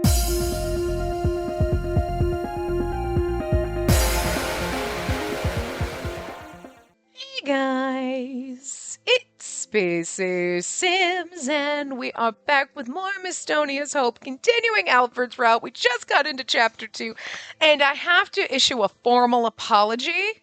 Hey guys, it's Spacer Sims, and we are back with more Mistonia's Hope, continuing Alfred's route. We just got into chapter 2, and I have to issue a formal apology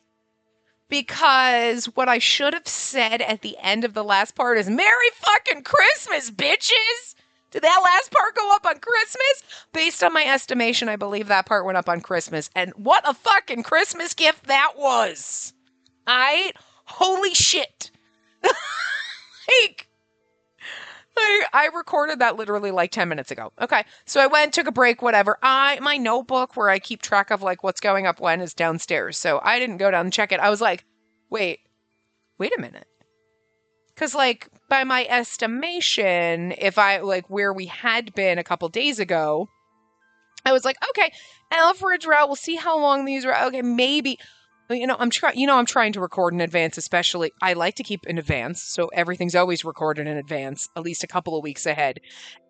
because what I should have said at the end of the last part is Merry fucking Christmas, bitches! Did that last part go up on Christmas? Based on my estimation, I believe that part went up on Christmas, and what a fucking Christmas gift that was! Holy shit. like, I recorded that literally like 10 minutes ago. Okay. So I went, took a break, whatever. My notebook where I keep track of like what's going up when is downstairs. So I didn't go down and check it. I was like, wait a minute. Cause like by my estimation, if I like where we had been a couple days ago, I was like, okay, Alfred's route. We'll see how long these are. Okay. Maybe. I'm trying to record in advance, especially. I like to keep in advance, so everything's always recorded in advance, at least a couple of weeks ahead.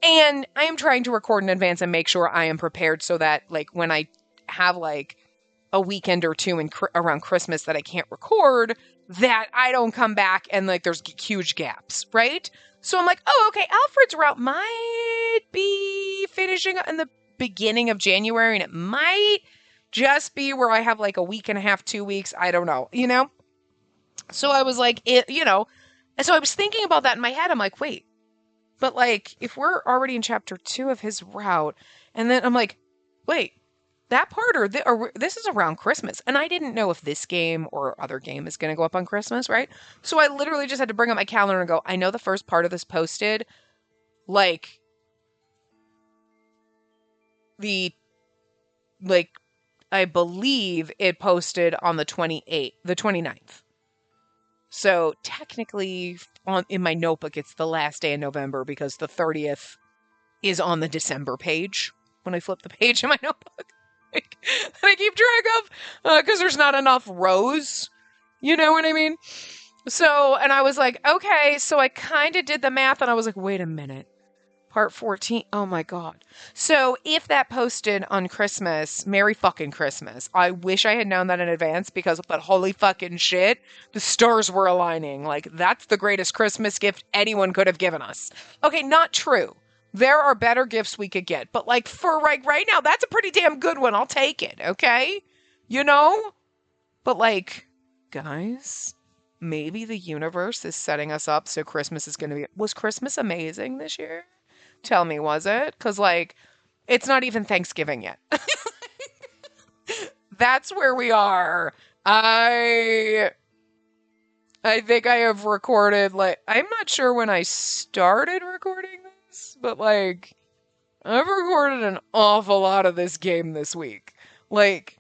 And I am trying to record in advance and make sure I am prepared so that, like, when I have, like, a weekend or two around Christmas that I can't record, that I don't come back and, like, there's huge gaps, right? So I'm like, oh, okay, Alfred's route might be finishing in the beginning of January, and it might just be where I have like a week and a half, 2 weeks. I don't know, So I was like, and so I was thinking about that in my head. I'm like, wait, but like, if we're already in chapter 2 of his route, and then I'm like, wait, that part or this is around Christmas. And I didn't know if this game or other game is going to go up on Christmas, right? So I literally just had to bring up my calendar and go, I know the first part of this posted, like, I believe it posted on the 29th. So technically in my notebook, it's the last day in November because the 30th is on the December page when I flip the page in my notebook. that I keep track of because there's not enough rows. You know what I mean? So, and I was like, okay, so I kind of did the math and I was like, wait a minute. Part 14. Oh my God. So if that posted on Christmas, Merry fucking Christmas. I wish I had known that in advance but holy fucking shit, the stars were aligning. Like, that's the greatest Christmas gift anyone could have given us. Okay, not true. There are better gifts we could get. But like for right now, that's a pretty damn good one. I'll take it. Okay? But like, guys, maybe the universe is setting us up so Christmas is going to be... Was Christmas amazing this year? Tell me, was it? Because, like, it's not even Thanksgiving yet. That's where we are. I think I have recorded, like, I'm not sure when I started recording this, but, like, I've recorded an awful lot of this game this week. Like,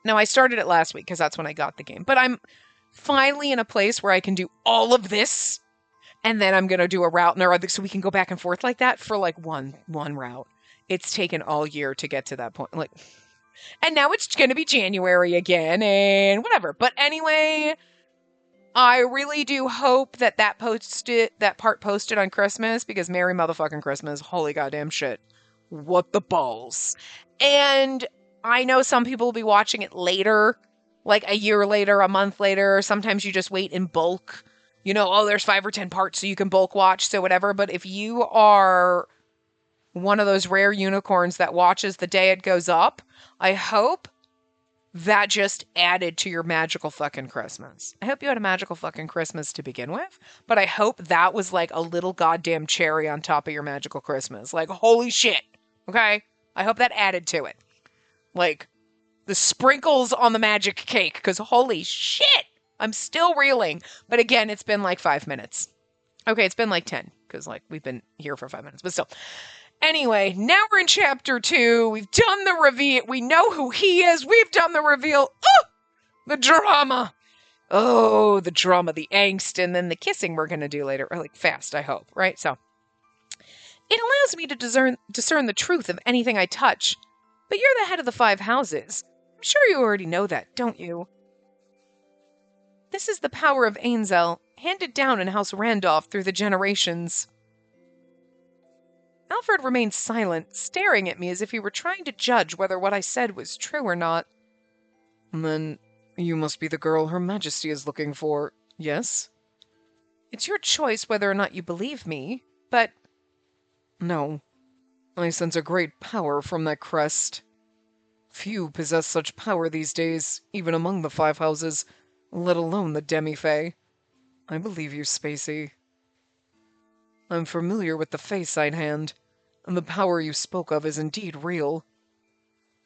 now I started it last week because that's when I got the game. But I'm finally in a place where I can do all of this. And then I'm going to do a route so we can go back and forth like that for like one route. It's taken all year to get to that point. Like, and now it's going to be January again and whatever. But anyway, I really do hope that part posted on Christmas because Merry motherfucking Christmas. Holy goddamn shit. What the balls. And I know some people will be watching it later, like a year later, a month later. Sometimes you just wait in bulk. There's 5 or 10 parts so you can bulk watch, so whatever. But if you are one of those rare unicorns that watches the day it goes up, I hope that just added to your magical fucking Christmas. I hope you had a magical fucking Christmas to begin with, but I hope that was like a little goddamn cherry on top of your magical Christmas. Like, holy shit, okay? I hope that added to it. Like, the sprinkles on the magic cake, because holy shit! I'm still reeling. But again, it's been like 5 minutes. Okay, it's been like 10, because like we've been here for 5 minutes, but still. Anyway, now we're in chapter 2. We've done the reveal. We know who he is. We've done the reveal. Oh, the drama. Oh, the drama, the angst, and then the kissing we're going to do later. Or like fast, I hope, right? So it allows me to discern the truth of anything I touch. But you're the head of the 5 houses. I'm sure you already know that, don't you? This is the power of Ainzel, handed down in House Randolph through the generations. Alfred remained silent, staring at me as if he were trying to judge whether what I said was true or not. Then you must be the girl Her Majesty is looking for, yes? It's your choice whether or not you believe me, but... No. I sense a great power from that crest. Few possess such power these days, even among the Five Houses, let alone the Demi-Fae. I believe you, Spacey. I'm familiar with the Fae-side hand, and the power you spoke of is indeed real.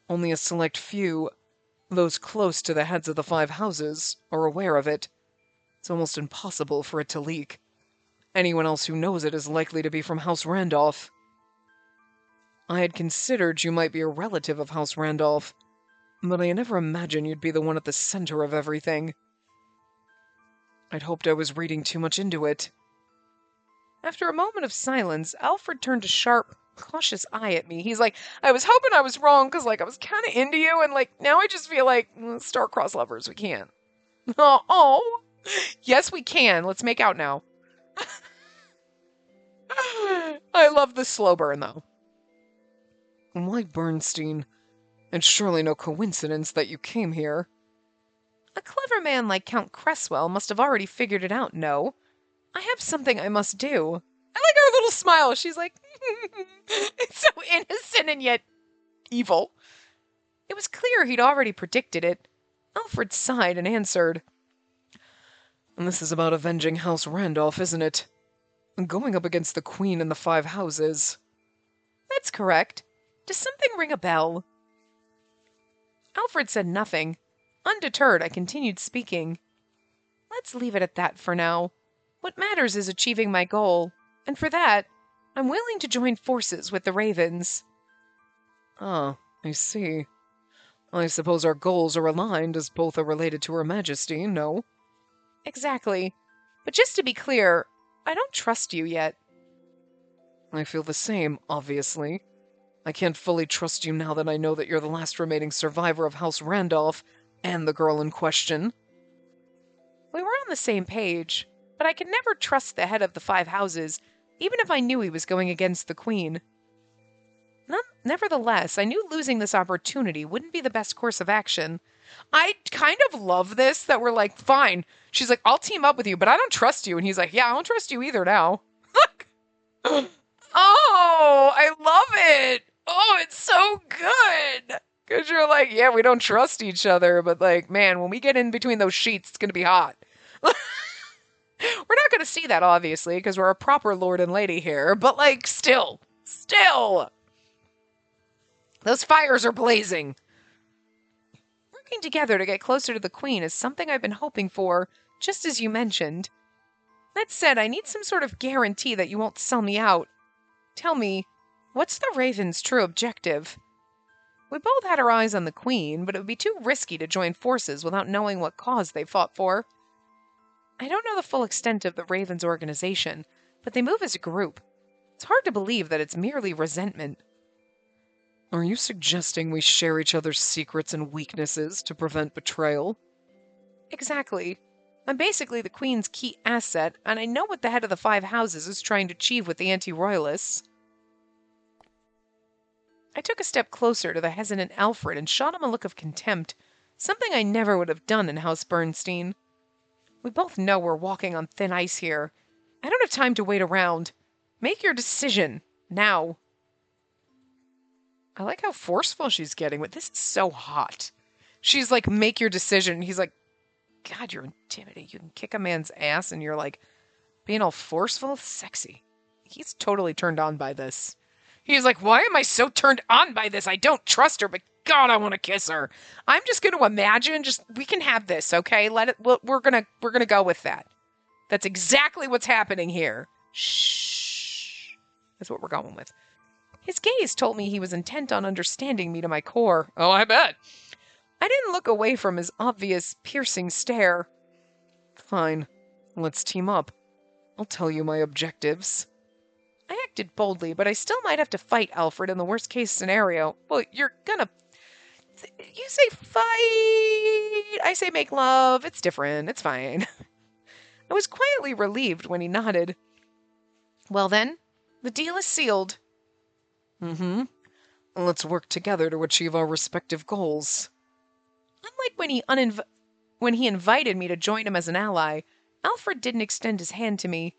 Only a select few, those close to the heads of the Five Houses, are aware of it. It's almost impossible for it to leak. Anyone else who knows it is likely to be from House Randolph. I had considered you might be a relative of House Randolph, but I had never imagined you'd be the one at the center of everything. I'd hoped I was reading too much into it. After a moment of silence, Alfred turned a sharp, cautious eye at me. He's like, I was hoping I was wrong because, I was kind of into you, and, now I just feel like, star-crossed lovers, we can't. Oh, yes, we can. Let's make out now. I love the slow burn, though. Why Bernstein? It's surely no coincidence that you came here. A clever man like Count Cresswell must have already figured it out, no? I have something I must do. I like her little smile. She's like, it's so innocent and yet evil. It was clear he'd already predicted it. Alfred sighed and answered. And this is about avenging House Randolph, isn't it? Going up against the Queen and the Five Houses. That's correct. Does something ring a bell? Alfred said nothing. Undeterred, I continued speaking. Let's leave it at that for now. What matters is achieving my goal, and for that, I'm willing to join forces with the Ravens. Ah, I see. I suppose our goals are aligned, as both are related to Her Majesty, no? Exactly. But just to be clear, I don't trust you yet. I feel the same, obviously. I can't fully trust you now that I know that you're the last remaining survivor of House Randolph and the girl in question. We were on the same page, but I could never trust the head of the Five Houses, even if I knew he was going against the Queen. Nevertheless, I knew losing this opportunity wouldn't be the best course of action. I kind of love this, that we're like, fine. She's like, I'll team up with you, but I don't trust you. And he's like, yeah, I don't trust you either now. Oh, I love it. Oh, it's so good. Because you're like, yeah, we don't trust each other, but man, when we get in between those sheets, it's going to be hot. We're not going to see that, obviously, because we're a proper lord and lady here, but still. Those fires are blazing. Working together to get closer to the Queen is something I've been hoping for, just as you mentioned. That said, I need some sort of guarantee that you won't sell me out. Tell me, what's the Raven's true objective? We both had our eyes on the Queen, but it would be too risky to join forces without knowing what cause they fought for. I don't know the full extent of the Raven's organization, but they move as a group. It's hard to believe that it's merely resentment. Are you suggesting we share each other's secrets and weaknesses to prevent betrayal? Exactly. I'm basically the Queen's key asset, and I know what the head of the Five Houses is trying to achieve with the anti-royalists. I took a step closer to the hesitant Alfred and shot him a look of contempt, something I never would have done in House Bernstein. We both know we're walking on thin ice here. I don't have time to wait around. Make your decision, now. I like how forceful she's getting, but this is so hot. She's like, make your decision. He's like, God, you're intimidating. You can kick a man's ass and you're being all forceful, sexy. He's totally turned on by this. He's like, why am I so turned on by this? I don't trust her, but God, I want to kiss her. I'm just going to imagine, we can have this, okay? We're going to go with that. That's exactly what's happening here. Shh. That's what we're going with. His gaze told me he was intent on understanding me to my core. Oh, I bet. I didn't look away from his obvious, piercing stare. Fine. Let's team up. I'll tell you my objectives. I acted boldly, but I still might have to fight Alfred in the worst-case scenario. Well, you're gonna... You say fight! I say make love. It's different. It's fine. I was quietly relieved when he nodded. Well then, the deal is sealed. Mm-hmm. Let's work together to achieve our respective goals. Unlike when he invited me to join him as an ally, Alfred didn't extend his hand to me.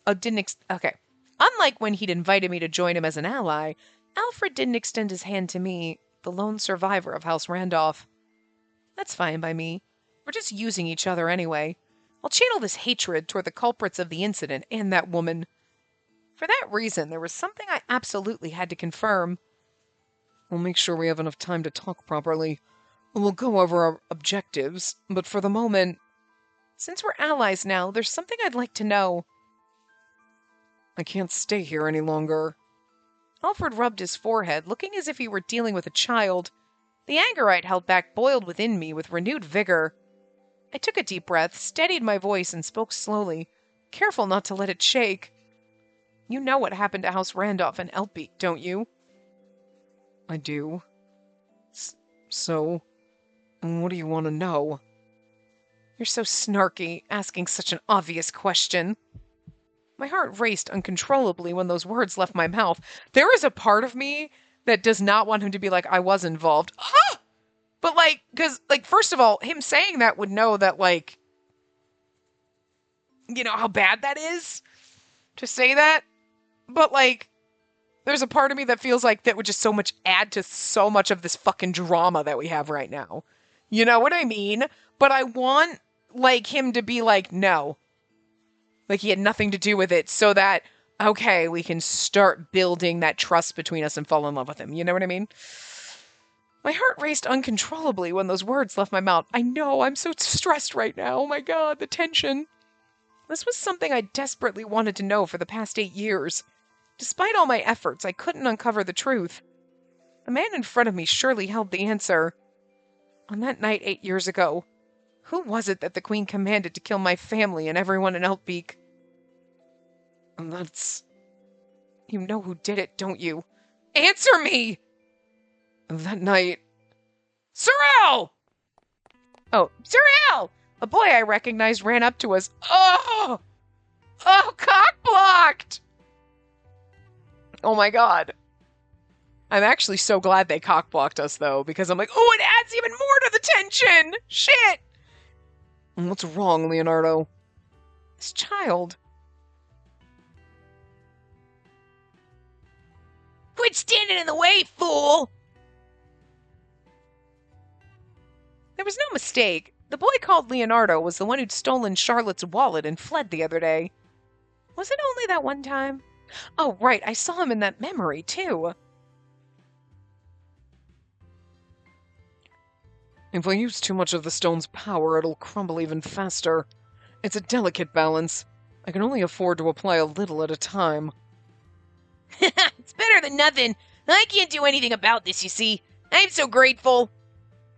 Okay. Unlike when he'd invited me to join him as an ally, Alfred didn't extend his hand to me, the lone survivor of House Randolph. That's fine by me. We're just using each other anyway. I'll channel this hatred toward the culprits of the incident and that woman. For that reason, there was something I absolutely had to confirm. We'll make sure we have enough time to talk properly. We'll go over our objectives, but for the moment... Since we're allies now, there's something I'd like to know. I can't stay here any longer. Alfred rubbed his forehead, looking as if he were dealing with a child. The anger I'd held back boiled within me with renewed vigor. I took a deep breath, steadied my voice, and spoke slowly, careful not to let it shake. You know what happened to House Randolph and Elpbeak, don't you? I do. So, what do you want to know? You're so snarky, asking such an obvious question. My heart raced uncontrollably when those words left my mouth. There is a part of me that does not want him to be like, I was involved. Ah! But, because, first of all, him saying that would know that, how bad that is to say that. But, there's a part of me that feels like that would just so much add to so much of this fucking drama that we have right now. You know what I mean? But I want, him to be like, no. He had nothing to do with it, so that, okay, we can start building that trust between us and fall in love with him. You know what I mean? My heart raced uncontrollably when those words left my mouth. I know, I'm so stressed right now. Oh my God, the tension. This was something I desperately wanted to know for the past 8 years. Despite all my efforts, I couldn't uncover the truth. The man in front of me surely held the answer. On that night 8 years ago, who was it that the Queen commanded to kill my family and everyone in Elpbeak? And that's... You know who did it, don't you? Answer me! That night... Sorrel! Oh, Sorrel! A boy I recognized ran up to us. Oh! Oh, cock-blocked! Oh my God. I'm actually so glad they cock-blocked us, though, because I'm like, oh, it adds even more to the tension! Shit! What's wrong, Leonardo? This child. Quit standing in the way, fool! There was no mistake. The boy called Leonardo was the one who'd stolen Charlotte's wallet and fled the other day. Was it only that one time? Oh, right, I saw him in that memory, too. If I use too much of the stone's power, it'll crumble even faster. It's a delicate balance. I can only afford to apply a little at a time. It's better than nothing. I can't do anything about this, you see. I'm so grateful.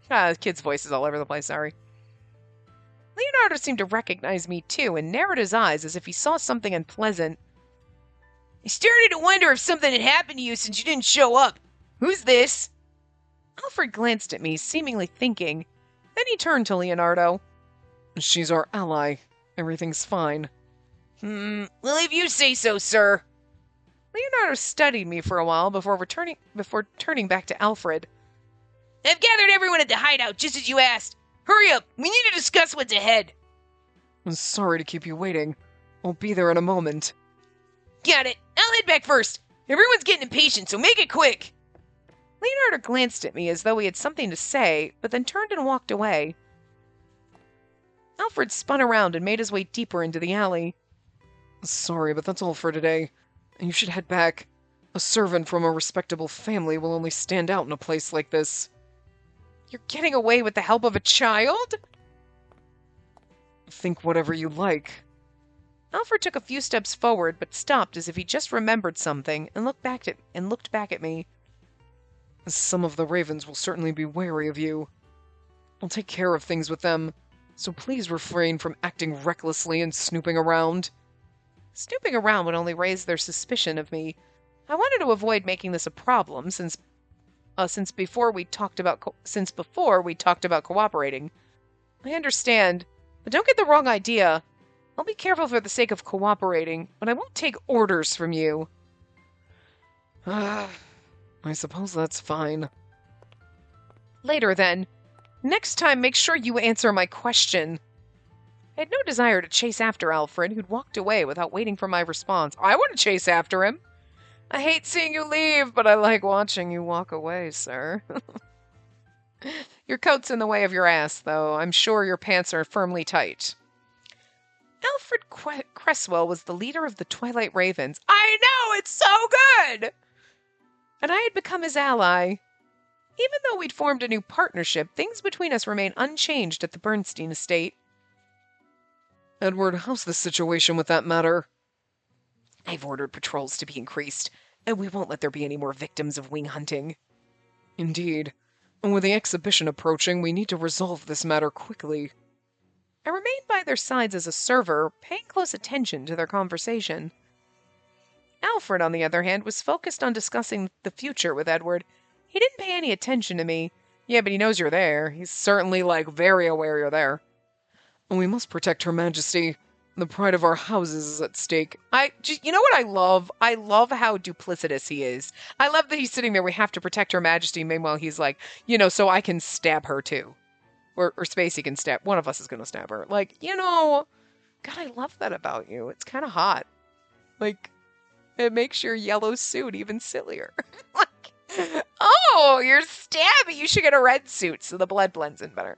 The kid's voice is all over the place, sorry. Leonardo seemed to recognize me, too, and narrowed his eyes as if he saw something unpleasant. I started to wonder if something had happened to you since you didn't show up. Who's this? Alfred glanced at me, seemingly thinking. Then he turned to Leonardo. She's our ally. Everything's fine. Well, if you say so, sir. Leonardo studied me for a while before turning back to Alfred. I've gathered everyone at the hideout, just as you asked. Hurry up, we need to discuss what's ahead. I'm sorry to keep you waiting. I'll be there in a moment. Got it. I'll head back first. Everyone's getting impatient, so make it quick. Leonardo glanced at me as though he had something to say, but then turned and walked away. Alfred spun around and made his way deeper into the alley. Sorry, but that's all for today. You should head back. A servant from a respectable family will only stand out in a place like this. You're getting away with the help of a child? Think whatever you like. Alfred took a few steps forward, but stopped as if he just remembered something and looked back at me. Some of the ravens will certainly be wary of you. I'll take care of things with them, so please refrain from acting recklessly and snooping around. Snooping around would only raise their suspicion of me. I wanted to avoid making this a problem since before we talked about cooperating. I understand, but don't get the wrong idea. I'll be careful for the sake of cooperating, but I won't take orders from you. I suppose that's fine. Later, then. Next time, make sure you answer my question. I had no desire to chase after Alfred, who'd walked away without waiting for my response. I want to chase after him. I hate seeing you leave, but I like watching you walk away, sir. Your coat's in the way of your ass, though. I'm sure your pants are firmly tight. Alfred Cresswell was the leader of the Twilight Ravens. I know, it's so good! And I had become his ally. Even though we'd formed a new partnership, things between us remained unchanged at the Bernstein estate. Edward, how's the situation with that matter? I've ordered patrols to be increased, and we won't let there be any more victims of wing hunting. Indeed. And with the exhibition approaching, we need to resolve this matter quickly. I remained by their sides as a server, paying close attention to their conversation. Alfred, on the other hand, was focused on discussing the future with Edward. He didn't pay any attention to me. Yeah, but he knows you're there. He's certainly, very aware you're there. And we must protect Her Majesty. The pride of our houses is at stake. You know what I love? I love how duplicitous he is. I love that he's sitting there, we have to protect Her Majesty, meanwhile he's like, so I can stab her too. Or Spacey can stab. One of us is going to stab her. God, I love that about you. It's kind of hot. It makes your yellow suit even sillier. Oh, you're stabby. You should get a red suit so the blood blends in better.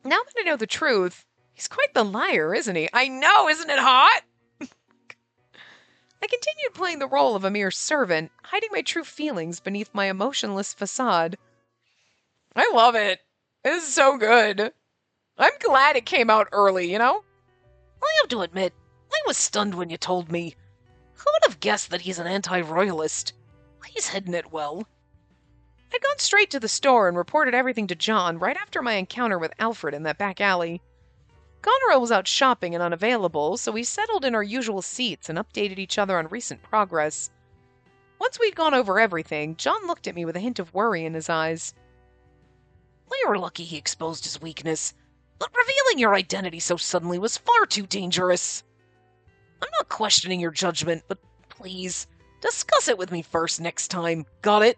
Now that I know the truth, he's quite the liar, isn't he? I know, isn't it hot? I continued playing the role of a mere servant, hiding my true feelings beneath my emotionless facade. I love it. This is so good. I'm glad it came out early, I have to admit, I was stunned when you told me. Who would have guessed that he's an anti-royalist? He's hidden it well. I'd gone straight to the store and reported everything to John right after my encounter with Alfred in that back alley. Goneril was out shopping and unavailable, so we settled in our usual seats and updated each other on recent progress. Once we'd gone over everything, John looked at me with a hint of worry in his eyes. We were lucky he exposed his weakness, but revealing your identity so suddenly was far too dangerous. I'm not questioning your judgment, but please, discuss it with me first next time. Got it?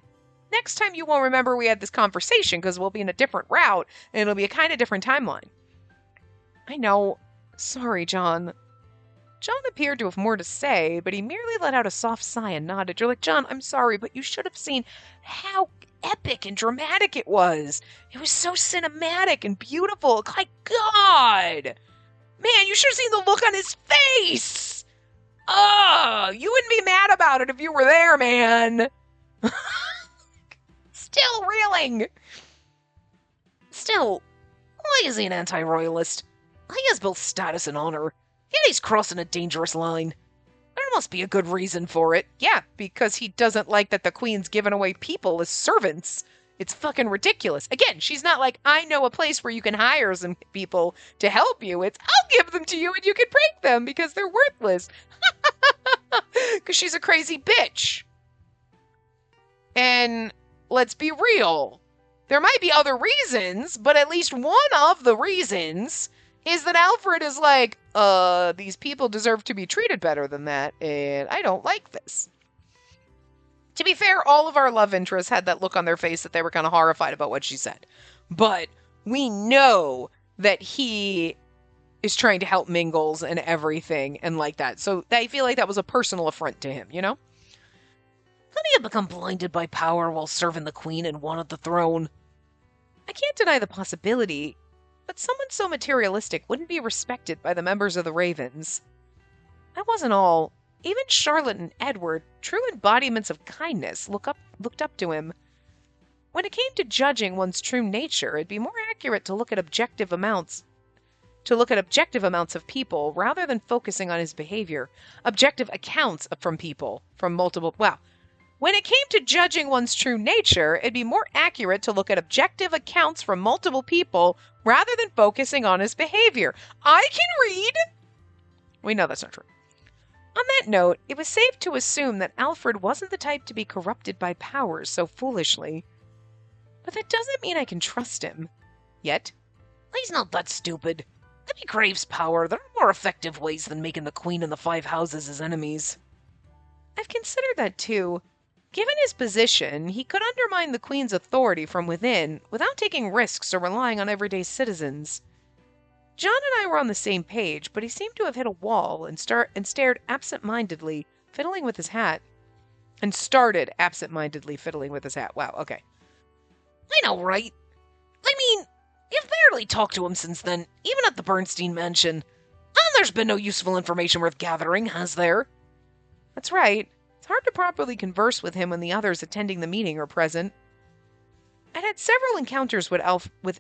Next time you won't remember we had this conversation because we'll be in a different route and it'll be a kind of different timeline. I know. Sorry, John. John appeared to have more to say, but he merely let out a soft sigh and nodded. You're like, John, I'm sorry, but you should have seen how epic and dramatic it was. It was so cinematic and beautiful. My God! Man, you should have seen the look on his face! Oh, you wouldn't be mad about it if you were there, man. Still reeling. Still, why is he an anti-royalist? He has both status and honor, yet he's crossing a dangerous line. There must be a good reason for it. Yeah, because he doesn't like that the Queen's giving away people as servants. It's fucking ridiculous. Again, she's not like, I know a place where you can hire some people to help you. It's, I'll give them to you and you can break them because they're worthless. Because she's a crazy bitch. And let's be real. There might be other reasons, but at least one of the reasons is that Alfred is like, these people deserve to be treated better than that, and I don't like this. To be fair, all of our love interests had that look on their face that they were kind of horrified about what she said. But we know that he is trying to help Mingles and everything and like that. So I feel like that was a personal affront to him, Then he had become blinded by power while serving the Queen and wanted the throne. I can't deny the possibility, but someone so materialistic wouldn't be respected by the members of the Ravens. That wasn't all. Even Charlotte and Edward, true embodiments of kindness, looked up to him. When it came to judging one's true nature, it'd be more accurate to look at objective amounts of people rather than focusing on his behavior. Objective accounts from people, from multiple. When it came to judging one's true nature, it'd be more accurate to look at objective accounts from multiple people rather than focusing on his behavior. I can read! We know that's not true. On that note, it was safe to assume that Alfred wasn't the type to be corrupted by powers so foolishly. But that doesn't mean I can trust him. Yet. He's not that stupid. If he craves power, there are more effective ways than making the Queen and the Five Houses his enemies. considered that too. Given his position, he could undermine the Queen's authority from within without taking risks or relying on everyday citizens. John and I were on the same page, but he seemed to have hit a wall and stared absent-mindedly, fiddling with his hat. And started absent-mindedly fiddling with his hat. Wow, okay. I know, right? I mean, you've barely talked to him since then, even at the Bernstein mansion. And there's been no useful information worth gathering, has there? That's right. It's hard to properly converse with him when the others attending the meeting are present. I'd had several encounters with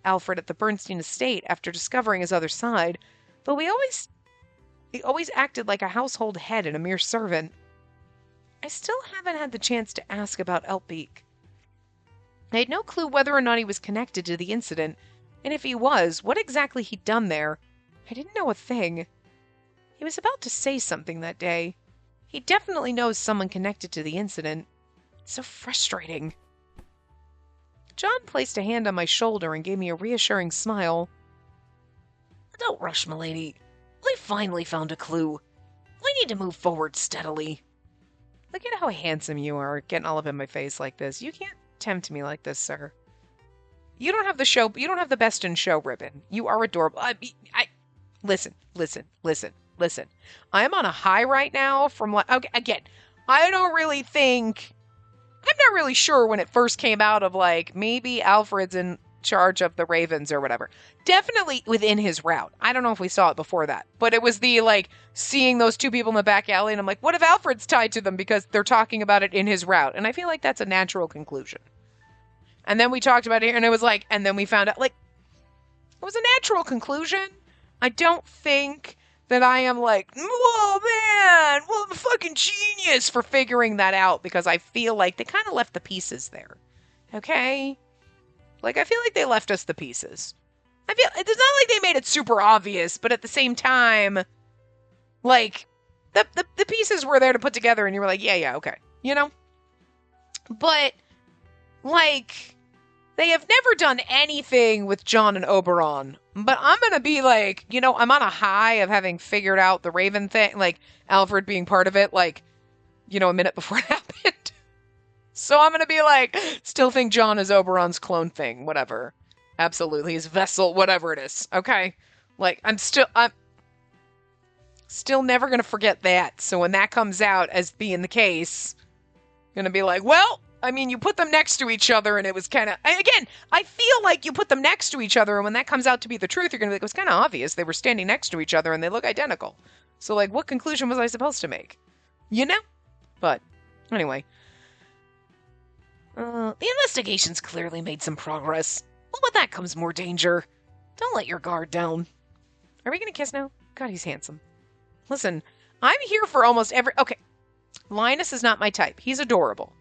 Alfred at the Bernstein estate after discovering his other side, but he always acted like a household head and a mere servant. I still haven't had the chance to ask about Elpbeek. I had no clue whether or not he was connected to the incident, and if he was, what exactly he'd done there. I didn't know a thing. He was about to say something that day. He definitely knows someone connected to the incident. It's so frustrating. John placed a hand on my shoulder and gave me a reassuring smile. Don't rush, milady. We finally found a clue. We need to move forward steadily. Look at how handsome you are, getting all up in my face like this. You can't tempt me like this, sir. You don't have the best in show ribbon. You are adorable. Listen. I am on a high right now from okay, again, I'm not really sure when it first came out of maybe Alfred's in charge of the Ravens or whatever. Definitely within his route. I don't know if we saw it before that, but it was the seeing those two people in the back alley and I'm like, what if Alfred's tied to them because they're talking about it in his route? And I feel like that's a natural conclusion. And then we talked about it and it was and then we found out it was a natural conclusion. I don't think that I am whoa, man, well, I'm a fucking genius for figuring that out because I feel like they kind of left the pieces there. Okay? I feel like they left us the pieces. I feel it's not like they made it super obvious, but at the same time, the pieces were there to put together and you were like, yeah, okay. You know? But, they have never done anything with John and Oberon. But I'm going to be I'm on a high of having figured out the Raven thing, Alfred being part of it, a minute before it happened. So I'm going to be still think John is Oberon's clone thing, whatever. Absolutely, his vessel, whatever it is, okay? I'm still never going to forget that. So when that comes out as being the case, I'm going to be well, I mean, you put them next to each other and it was kind of, again, I feel like you put them next to each other and when that comes out to be the truth, you're going to be it was kind of obvious. They were standing next to each other and they look identical. So, what conclusion was I supposed to make? You know? But, anyway. The investigation's clearly made some progress. But with that comes more danger. Don't let your guard down. Are we going to kiss now? God, he's handsome. Listen, I'm here for almost every... Okay, Linus is not my type. He's adorable.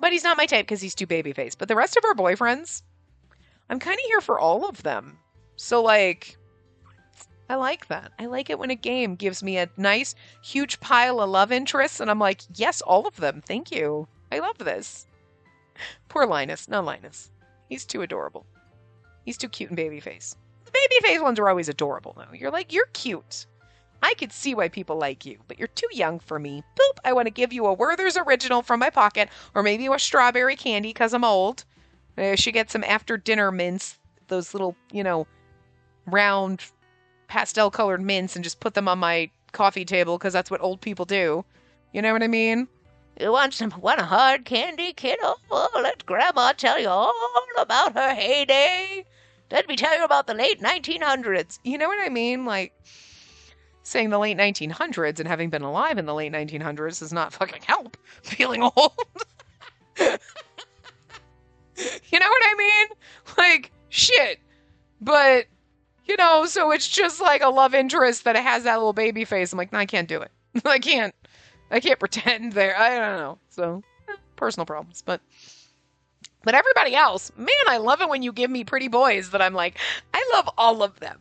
But he's not my type because he's too baby-faced. But the rest of our boyfriends, I'm kind of here for all of them. So, I like that. I like it when a game gives me a nice, huge pile of love interests, and I'm like, yes, all of them. Thank you. I love this. Poor Linus. No, Linus. He's too adorable. He's too cute and baby-faced. The baby-faced ones are always adorable, though. You're cute. I could see why people like you, but you're too young for me. Boop, I want to give you a Werther's Original from my pocket, or maybe a strawberry candy because I'm old. She gets some after-dinner mints, those little, round pastel-colored mints, and just put them on my coffee table because that's what old people do. You know what I mean? You want a hard candy, kiddo? Oh, let Grandma tell you all about her heyday. Let me tell you about the late 1900s. You know what I mean? Saying the late 1900s and having been alive in the late 1900s does not fucking help feeling old. You know what I mean? Shit. But, so it's just a love interest that it has that little baby face. I'm no, I can't do it. I can't pretend there. I don't know. So, personal problems. But everybody else, man, I love it when you give me pretty boys that I'm I love all of them.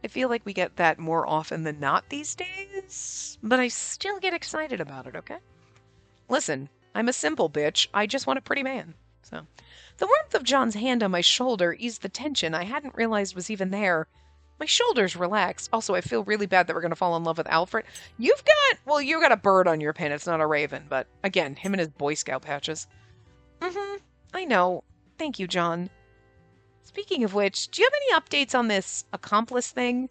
I feel like we get that more often than not these days, but I still get excited about it, okay? Listen, I'm a simple bitch. I just want a pretty man. So, the warmth of John's hand on my shoulder eased the tension I hadn't realized was even there. My shoulders relax. Also, I feel really bad that we're going to fall in love with Alfred. You got a bird on your pin. It's not a raven, but again, him and his Boy Scout patches. Mm-hmm. I know. Thank you, John. Speaking of which, do you have any updates on this accomplice thing?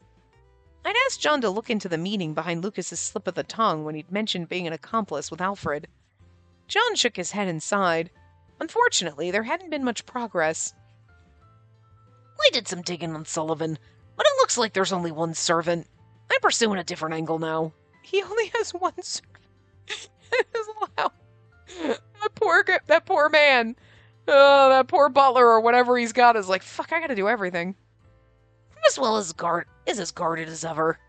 I'd asked John to look into the meaning behind Lucas's slip of the tongue when he'd mentioned being an accomplice with Alfred. John shook his head and sighed. Unfortunately, there hadn't been much progress. I did some digging on Sullivan, but it looks like there's only one servant. I'm pursuing a different angle now. He only has one servant. That poor man. That poor butler or whatever he's got is like, fuck, I gotta do everything. As well as is as guarded as ever.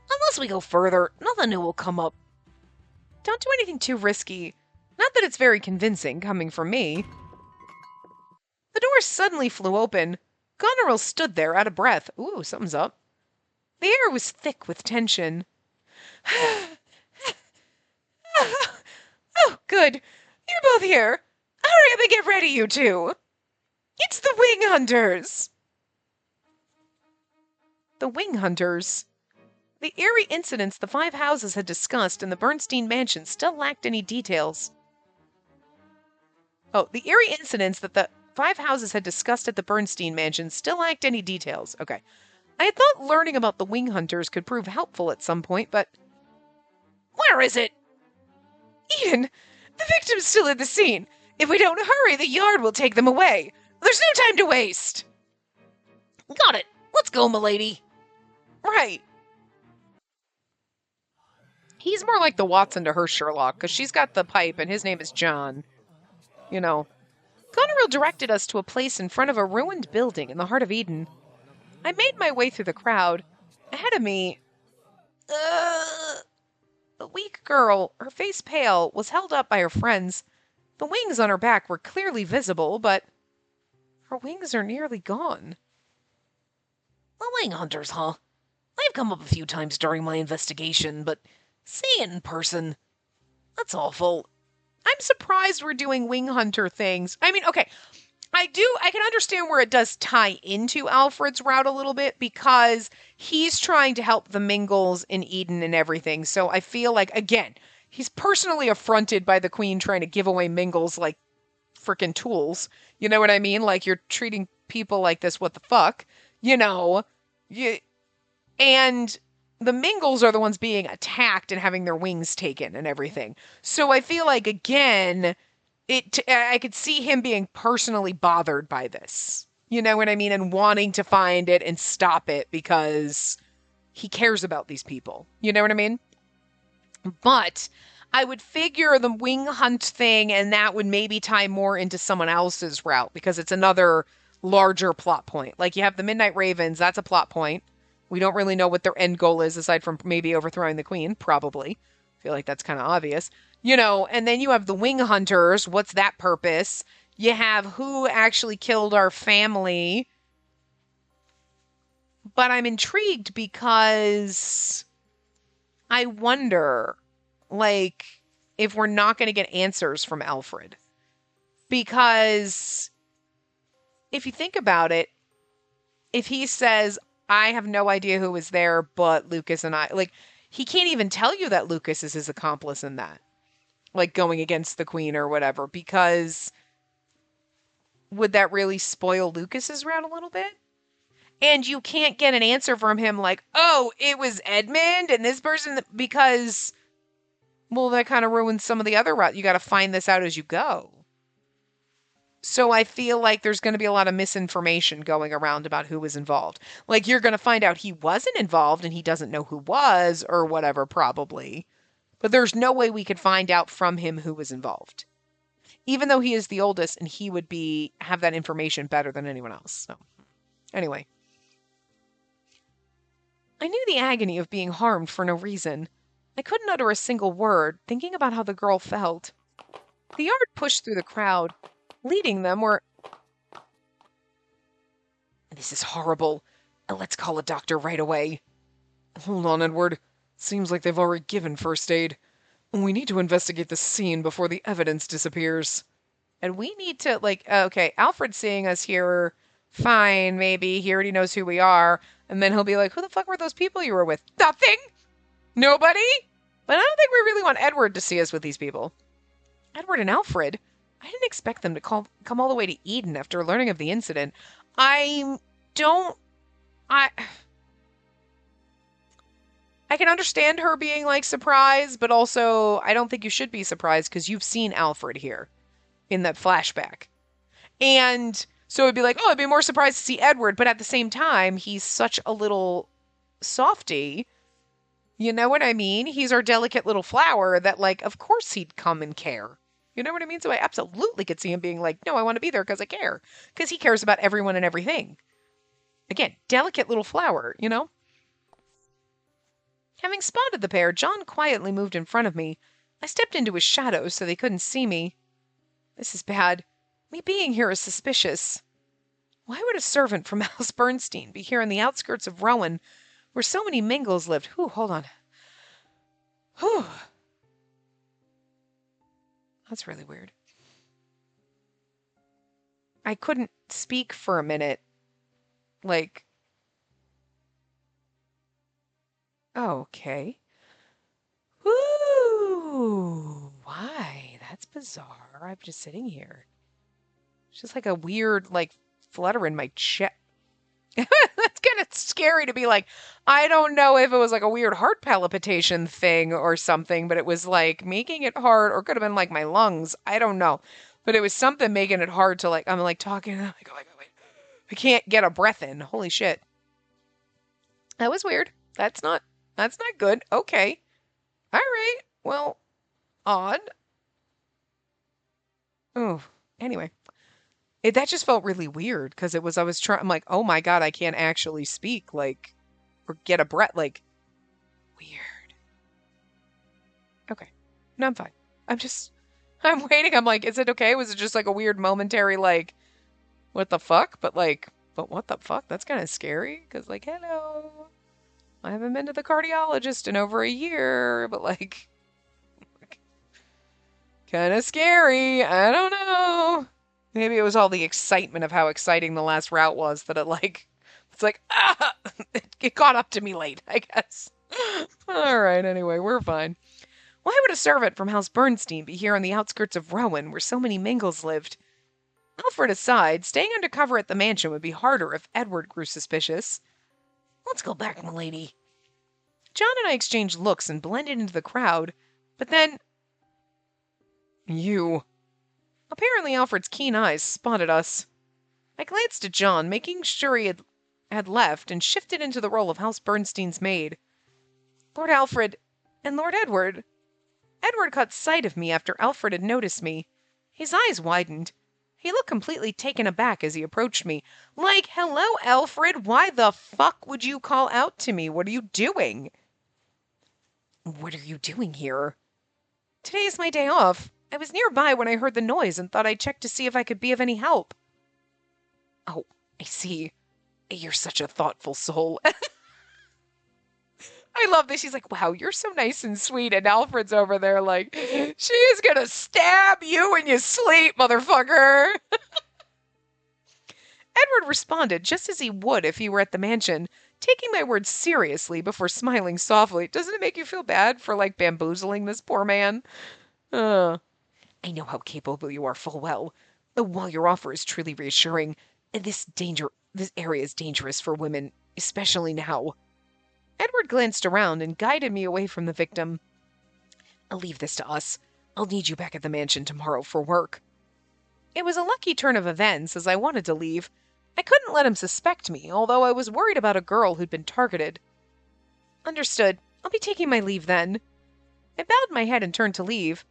Unless we go further, nothing new will come up. Don't do anything too risky. Not that it's very convincing, coming from me. The door suddenly flew open. Goneril stood there, out of breath. Ooh, something's up. The air was thick with tension. Oh, good. You're both here. Hurry up and get ready, you two. It's the Wing Hunters. The Wing Hunters. The eerie incidents the five houses had discussed in the Bernstein mansion still lacked any details. Oh, the eerie incidents that the five houses had discussed at the Bernstein mansion still lacked any details. Okay. I had thought learning about the Wing Hunters could prove helpful at some point, but... Where is it? Eden, the victim's still at the scene. If we don't hurry, the yard will take them away. There's no time to waste. Got it. Let's go, milady. Right. He's more like the Watson to her Sherlock, because she's got the pipe and his name is John. You know. Goneril directed us to a place in front of a ruined building in the heart of Eden. I made my way through the crowd. Ahead of me, a weak girl, her face pale, was held up by her friends. The wings on her back were clearly visible, but her wings are nearly gone. The Wing Hunters, huh? I've come up a few times during my investigation, but seeing it in person, that's awful. I'm surprised we're doing Wing Hunter things. I mean, okay, I can understand where it does tie into Alfred's route a little bit because he's trying to help the Mingles in Eden and everything. So I feel like, again, he's personally affronted by the Queen trying to give away Mingles like freaking tools. You know what I mean? Like, you're treating people like this, what the fuck? You know? And the Mingles are the ones being attacked and having their wings taken and everything. So I feel like, again... I could see him being personally bothered by this. You know what I mean? And wanting to find it and stop it because he cares about these people. You know what I mean? But I would figure the wing hunt thing and that would maybe tie more into someone else's route because it's another larger plot point. Like you have the Midnight Ravens, that's a plot point. We don't really know what their end goal is aside from maybe overthrowing the queen, probably. I feel like that's kind of obvious. You know, and then you have the Wing Hunters. What's that purpose? You have who actually killed our family. But I'm intrigued because I wonder, like, if we're not going to get answers from Alfred. Because if you think about it, if he says, I have no idea who was there, but Lucas and I, like, he can't even tell you that Lucas is his accomplice in that. Like going against the queen or whatever, because would that really spoil Lucas's route a little bit? And you can't get an answer from him like, oh, it was Edmund and this person, because, well, that kind of ruins some of the other route. You got to find this out as you go. So I feel like there's going to be a lot of misinformation going around about who was involved. Like you're going to find out he wasn't involved and he doesn't know who was or whatever, probably. But there's no way we could find out from him who was involved. Even though he is the oldest and he would have that information better than anyone else. So, anyway. I knew the agony of being harmed for no reason. I couldn't utter a single word, thinking about how the girl felt. The yard pushed through the crowd. Leading them were... This is horrible. Let's call a doctor right away. Hold on, Edward. Seems like they've already given first aid. We need to investigate the scene before the evidence disappears. And we need to, like, okay, Alfred's seeing us here. Fine, maybe. He already knows who we are. And then he'll be like, who the fuck were those people you were with? Nothing! Nobody? But I don't think we really want Edward to see us with these people. Edward and Alfred? I didn't expect them to come all the way to Eden after learning of the incident. I don't... I can understand her being, like, surprised, but also I don't think you should be surprised because you've seen Alfred here in that flashback. And so it'd be like, oh, I'd be more surprised to see Edward, but at the same time, he's such a little softy. You know what I mean? He's our delicate little flower that, like, of course he'd come and care. You know what I mean? So I absolutely could see him being like, no, I want to be there because I care. Because he cares about everyone and everything. Again, delicate little flower, you know? Having spotted the pair, John quietly moved in front of me. I stepped into his shadow so they couldn't see me. This is bad. Me being here is suspicious. Why would a servant from House Bernstein be here on the outskirts of Rowan, where so many Mingles lived? Hold on. Whew. That's really weird. I couldn't speak for a minute. Like, okay. Woo! Why? That's bizarre. I'm just sitting here. It's just like a weird, like, flutter in my chest. That's kind of scary to be like, I don't know if it was like a weird heart palpitation thing or something, but it was like making it hard, or could have been like my lungs. I don't know. But it was something making it hard to, like, I'm like talking, and I'm like, oh my God, wait. I can't get a breath in. Holy shit. That was weird. That's not good. Okay. All right. Well, odd. Oh, anyway. That just felt really weird because I was trying, I'm like, oh my God, I can't actually speak, like, or get a breath, like, weird. Okay. No, I'm fine. I'm waiting. I'm like, is it okay? Was it just like a weird momentary, like, what the fuck? But what the fuck? That's kind of scary because, like, hello. I haven't been to the cardiologist in over a year, but, like, kind of scary. I don't know. Maybe it was all the excitement of how exciting the last route was that it's like, it got up to me late, I guess. All right, anyway, we're fine. Why would a servant from House Bernstein be here on the outskirts of Rowan, where so many Mingles lived? Alfred aside, staying undercover at the mansion would be harder if Edward grew suspicious. Let's go back, milady. John and I exchanged looks and blended into the crowd, but then... You... Apparently Alfred's keen eyes spotted us. I glanced at John, making sure he had left, and shifted into the role of House Bernstein's maid. Lord Alfred and Lord Edward. Edward caught sight of me after Alfred had noticed me. His eyes widened. He looked completely taken aback as he approached me. Like, hello, Alfred, why the fuck would you call out to me? What are you doing? What are you doing here? Today is my day off. I was nearby when I heard the noise and thought I'd check to see if I could be of any help. Oh, I see. You're such a thoughtful soul. I love this. She's like, wow, you're so nice and sweet. And Alfred's over there like, she is going to stab you in your sleep, motherfucker. Edward responded just as he would if he were at the mansion, taking my words seriously before smiling softly. Doesn't it make you feel bad for, like, bamboozling this poor man? I know how capable you are full well. While your offer is truly reassuring, this area is dangerous for women, especially now. Edward glanced around and guided me away from the victim. I'll leave this to us. I'll need you back at the mansion tomorrow for work. It was a lucky turn of events, as I wanted to leave. I couldn't let him suspect me, although I was worried about a girl who'd been targeted. Understood. I'll be taking my leave then. I bowed my head and turned to leave.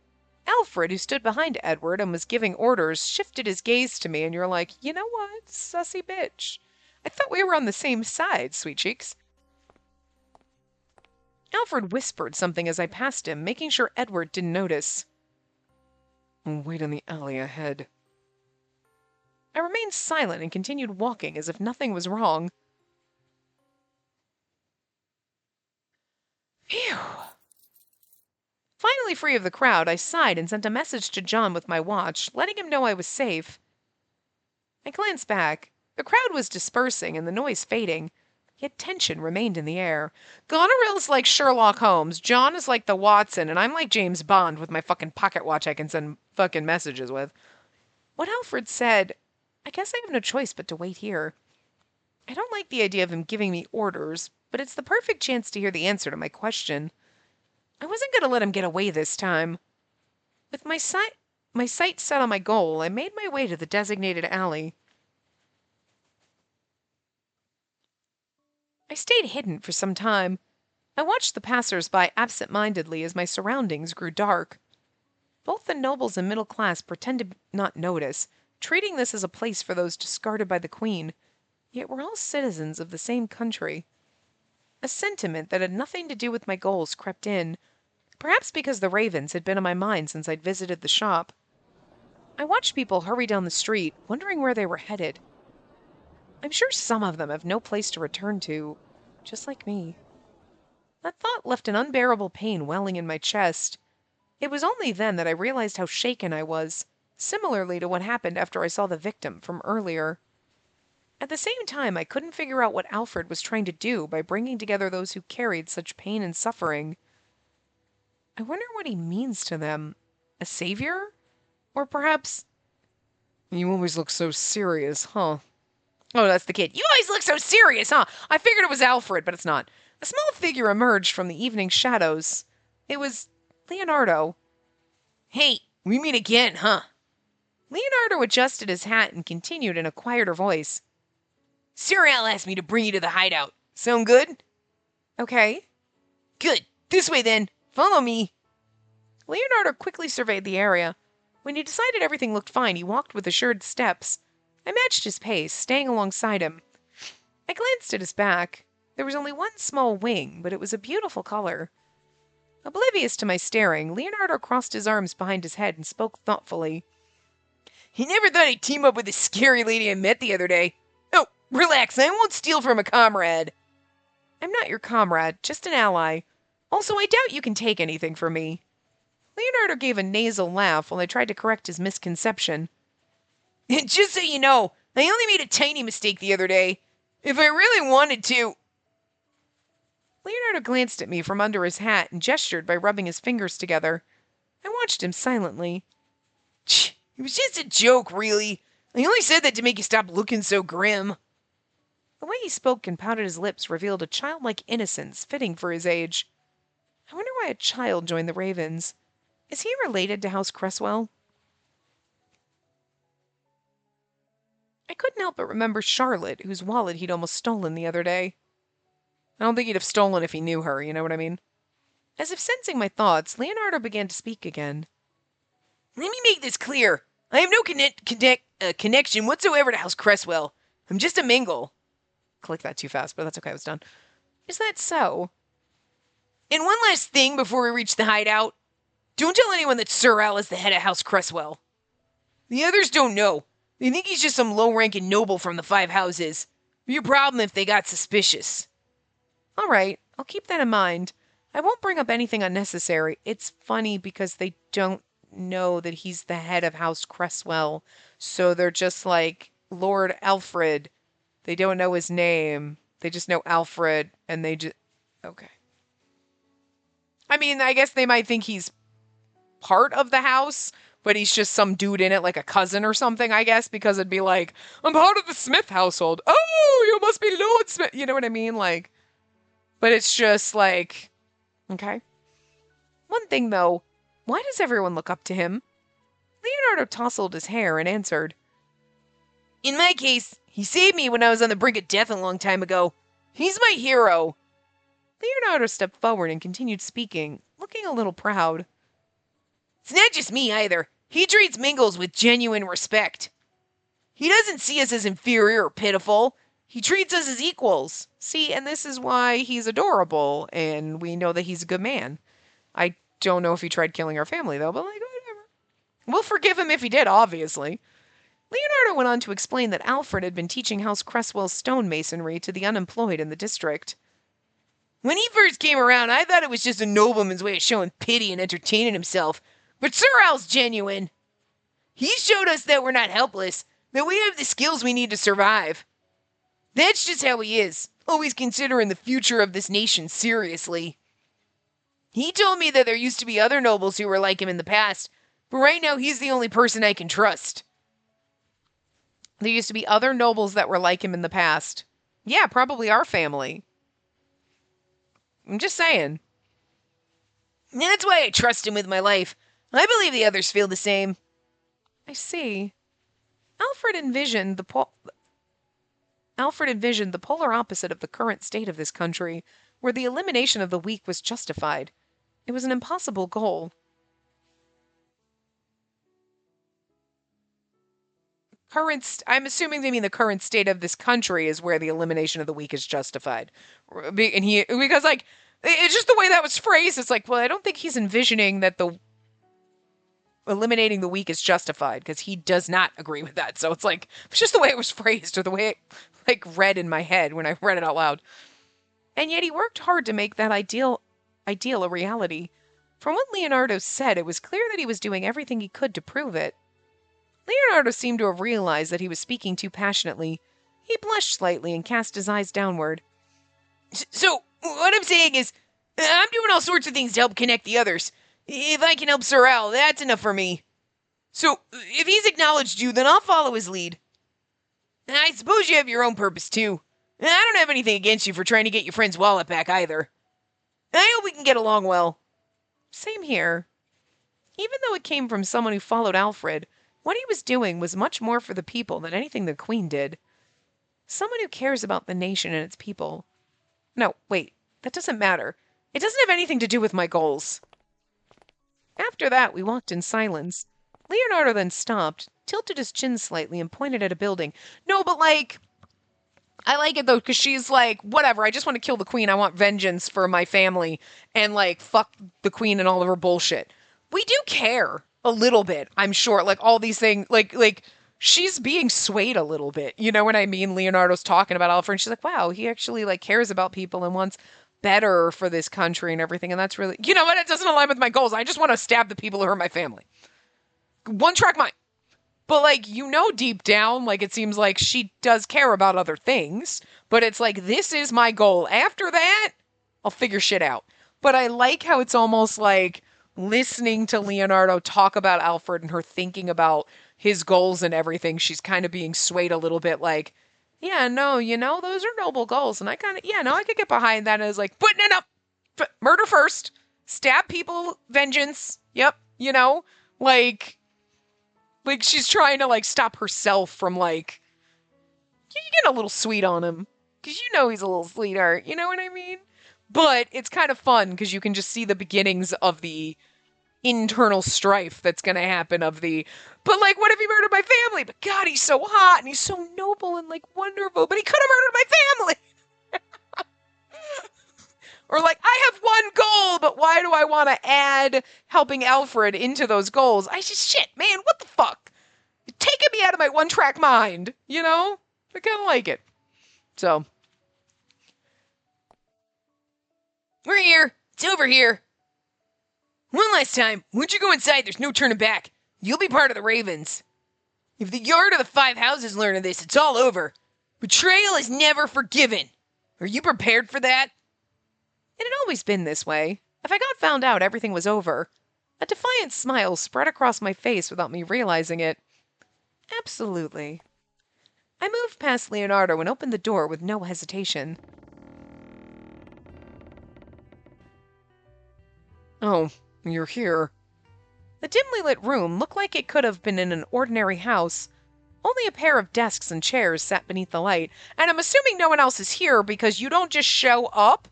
Alfred, who stood behind Edward and was giving orders, shifted his gaze to me, and you're like, you know what, sussy bitch? I thought we were on the same side, sweet cheeks. Alfred whispered something as I passed him, making sure Edward didn't notice. Wait in the alley ahead. I remained silent and continued walking as if nothing was wrong. Phew. Finally free of the crowd, I sighed and sent a message to John with my watch, letting him know I was safe. I glanced back. The crowd was dispersing and the noise fading. Yet tension remained in the air. Goneril's like Sherlock Holmes, John is like the Watson, and I'm like James Bond with my fucking pocket watch I can send fucking messages with. What Alfred said, I guess I have no choice but to wait here. I don't like the idea of him giving me orders, but it's the perfect chance to hear the answer to my question. I wasn't going to let him get away this time. With my sights set on my goal, I made my way to the designated alley. I stayed hidden for some time. I watched the passers-by absent-mindedly as my surroundings grew dark. Both the nobles and middle class pretended not notice, treating this as a place for those discarded by the Queen, yet we're all citizens of the same country. A sentiment that had nothing to do with my goals crept in, perhaps because the ravens had been on my mind since I'd visited the shop. I watched people hurry down the street, wondering where they were headed. I'm sure some of them have no place to return to, just like me. That thought left an unbearable pain welling in my chest. It was only then that I realized how shaken I was, similarly to what happened after I saw the victim from earlier. At the same time, I couldn't figure out what Alfred was trying to do by bringing together those who carried such pain and suffering. I wonder what he means to them. A savior? Or perhaps... You always look so serious, huh? Oh, that's the kid. You always look so serious, huh? I figured it was Alfred, but it's not. A small figure emerged from the evening shadows. It was Leonardo. Hey, we meet again, huh? Leonardo adjusted his hat and continued in a quieter voice. Cyril asked me to bring you to the hideout. Sound good? Okay. Good. This way then. Follow me. Leonardo quickly surveyed the area. When he decided everything looked fine, he walked with assured steps. I matched his pace, staying alongside him. I glanced at his back. There was only one small wing, but it was a beautiful color. Oblivious to my staring, Leonardo crossed his arms behind his head and spoke thoughtfully. He never thought he'd team up with the scary lady I met the other day. Oh, relax, I won't steal from a comrade. I'm not your comrade, just an ally. Also, I doubt you can take anything from me. Leonardo gave a nasal laugh while I tried to correct his misconception. Just so you know, I only made a tiny mistake the other day. If I really wanted to... Leonardo glanced at me from under his hat and gestured by rubbing his fingers together. I watched him silently. It was just a joke, really. I only said that to make you stop looking so grim. The way he spoke and pouted his lips revealed a childlike innocence fitting for his age. I wonder why a child joined the Ravens. Is he related to House Cresswell? I couldn't help but remember Charlotte, whose wallet he'd almost stolen the other day. I don't think he'd have stolen if he knew her, you know what I mean? As if sensing my thoughts, Leonardo began to speak again. Let me make this clear. I have no connection whatsoever to House Cresswell. I'm just a mingle. Clicked that too fast, but that's okay, I was done. Is that so? And one last thing before we reach the hideout. Don't tell anyone that Sir Al is the head of House Cresswell. The others don't know. They think he's just some low-ranking noble from the Five Houses. Be a problem if they got suspicious. All right, I'll keep that in mind. I won't bring up anything unnecessary. It's funny because they don't know that he's the head of House Cresswell. So they're just like, Lord Alfred. They don't know his name. They just know Alfred, and they just... Okay. I mean, I guess they might think he's part of the house, but he's just some dude in it, like a cousin or something, I guess, because it'd be like, I'm part of the Smith household. Oh, you must be Lord Smith. You know what I mean? Like, but it's just like, okay. One thing, though, why does everyone look up to him? Leonardo tousled his hair and answered. In my case, he saved me when I was on the brink of death a long time ago. He's my hero. Leonardo stepped forward and continued speaking, looking a little proud. It's not just me, either. He treats Mingles with genuine respect. He doesn't see us as inferior or pitiful. He treats us as equals. See, and this is why he's adorable, and we know that he's a good man. I don't know if he tried killing our family, though, but like, whatever. We'll forgive him if he did, obviously. Leonardo went on to explain that Alfred had been teaching House Cresswell's stonemasonry to the unemployed in the district. When he first came around, I thought it was just a nobleman's way of showing pity and entertaining himself. But Sir Al's genuine. He showed us that we're not helpless, that we have the skills we need to survive. That's just how he is. always considering the future of this nation seriously. He told me that there used to be other nobles who were like him in the past, but right now he's the only person I can trust. There used to be other nobles that were like him in the past. Yeah, probably our family. I'm just saying. That's why I trust him with my life. I believe the others feel the same. I see. Alfred envisioned the polar opposite of the current state of this country, where the elimination of the weak was justified. It was an impossible goal. I'm assuming they mean the current state of this country is where the elimination of the weak is justified. Because like, it's just the way that was phrased. It's like, well, I don't think he's envisioning that the eliminating the weak is justified, because he does not agree with that. So it's like, it's just the way it was phrased, or the way it like read in my head when I read it out loud. And yet he worked hard to make that ideal a reality. From what Leonardo said, it was clear that he was doing everything he could to prove it. Leonardo seemed to have realized that he was speaking too passionately. He blushed slightly and cast his eyes downward. So, what I'm saying is, I'm doing all sorts of things to help connect the others. If I can help Sorrel, that's enough for me. So, if he's acknowledged you, then I'll follow his lead. I suppose you have your own purpose, too. I don't have anything against you for trying to get your friend's wallet back, either. I hope we can get along well. Same here. Even though it came from someone who followed Alfred, what he was doing was much more for the people than anything the Queen did. Someone who cares about the nation and its people. No, wait, that doesn't matter. It doesn't have anything to do with my goals. After that, we walked in silence. Leonardo then stopped, tilted his chin slightly, and pointed at a building. No, but like, I like it though, because she's like, whatever, I just want to kill the Queen. I want vengeance for my family, and like, fuck the Queen and all of her bullshit. We do care a little bit, I'm sure. Like, all these things, like, she's being swayed a little bit. You know what I mean? Leonardo's talking about Alfred, and she's like, wow, he actually like cares about people and wants better for this country and everything. And that's really, you know what? It doesn't align with my goals. I just want to stab the people who are my family. One track mind. But like, you know, deep down, like, it seems like she does care about other things, but it's like, this is my goal. After that, I'll figure shit out. But I like how it's almost like listening to Leonardo talk about Alfred and her thinking about his goals and everything. She's kind of being swayed a little bit, like, yeah, no, you know, those are noble goals. And I kind of, yeah, no, I could get behind that. And I was like, putting it up. Murder first. Stab people. Vengeance. Yep. You know, like she's trying to like stop herself from like, you get a little sweet on him. Because you know he's a little sweetheart. You know what I mean? But it's kind of fun because you can just see the beginnings of the internal strife that's going to happen of the, but like, what if he murdered my family? But God, he's so hot and he's so noble and like wonderful, but he could have murdered my family. Or like, I have one goal, but why do I want to add helping Alfred into those goals? I just, shit, man, what the fuck? You're taking me out of my one-track mind, you know? I kind of like it. So, we're here. It's over here. One last time, once you go inside, there's no turning back. You'll be part of the Ravens. If the Yard of the Five Houses learn of this, it's all over. Betrayal is never forgiven. Are you prepared for that? It had always been this way. If I got found out, everything was over. A defiant smile spread across my face without me realizing it. Absolutely. I moved past Leonardo and opened the door with no hesitation. Oh, you're here. The dimly lit room looked like it could have been in an ordinary house. Only a pair of desks and chairs sat beneath the light, and I'm assuming no one else is here because you don't just show up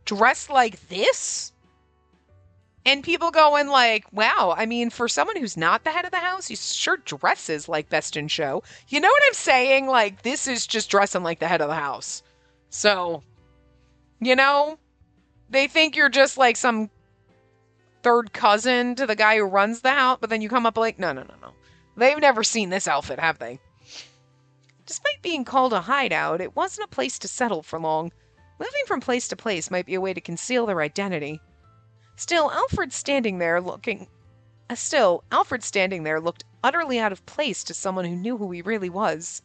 dressed like this? And people going like, wow, I mean, for someone who's not the head of the house, he sure dresses like best in show. You know what I'm saying? Like, this is just dressing like the head of the house. So, you know, they think you're just like some third cousin to the guy who runs the house, but then you come up like, no. They've never seen this outfit, have they? Despite being called a hideout, it wasn't a place to settle for long. Moving from place to place might be a way to conceal their identity. Still, Alfred standing there looked utterly out of place to someone who knew who he really was.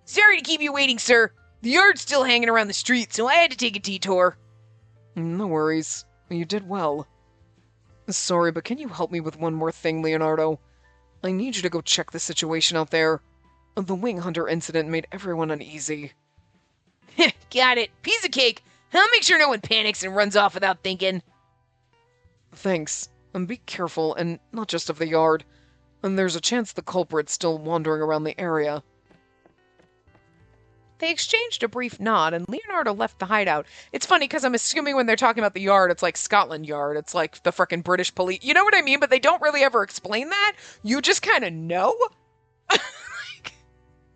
Sorry to keep you waiting, sir. The yard's still hanging around the street, so I had to take a detour. No worries. You did well. Sorry, but can you help me with one more thing, Leonardo? I need you to go check the situation out there. The wing hunter incident made everyone uneasy. Got it. Piece of cake. I'll make sure no one panics and runs off without thinking. Thanks. And be careful, and not just of the yard. And there's a chance the culprit's still wandering around the area. They exchanged a brief nod, and Leonardo left the hideout. It's funny because I'm assuming when they're talking about the yard, it's like Scotland Yard. It's like the frickin' British police. You know what I mean? But they don't really ever explain that. You just kind of know. Like,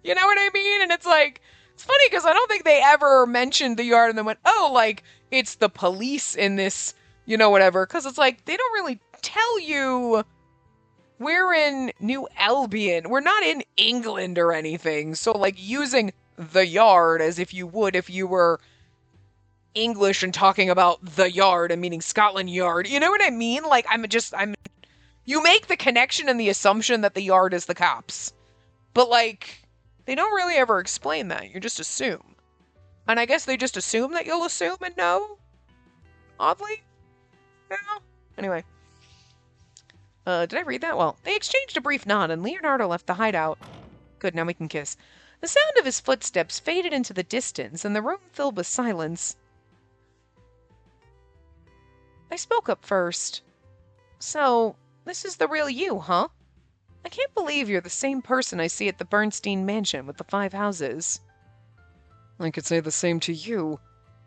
you know what I mean? And it's like, it's funny because I don't think they ever mentioned the yard and then went, oh, like, it's the police in this, you know, whatever. Because it's like, they don't really tell you we're in New Albion. We're not in England or anything. So, like, using the yard as if you would if you were English and talking about the yard and meaning Scotland Yard. You know what I mean? Like, you make the connection and the assumption that the yard is the cops. But, like, they don't really ever explain that. You just assume. And I guess they just assume that you'll assume and know? Oddly? Yeah. Anyway. Did I read that? Well, they exchanged a brief nod and Leonardo left the hideout. Good, now we can kiss. The sound of his footsteps faded into the distance, and the room filled with silence. I spoke up first. So, this is the real you, huh? I can't believe you're the same person I see at the Bernstein mansion with the 5 houses. I could say the same to you.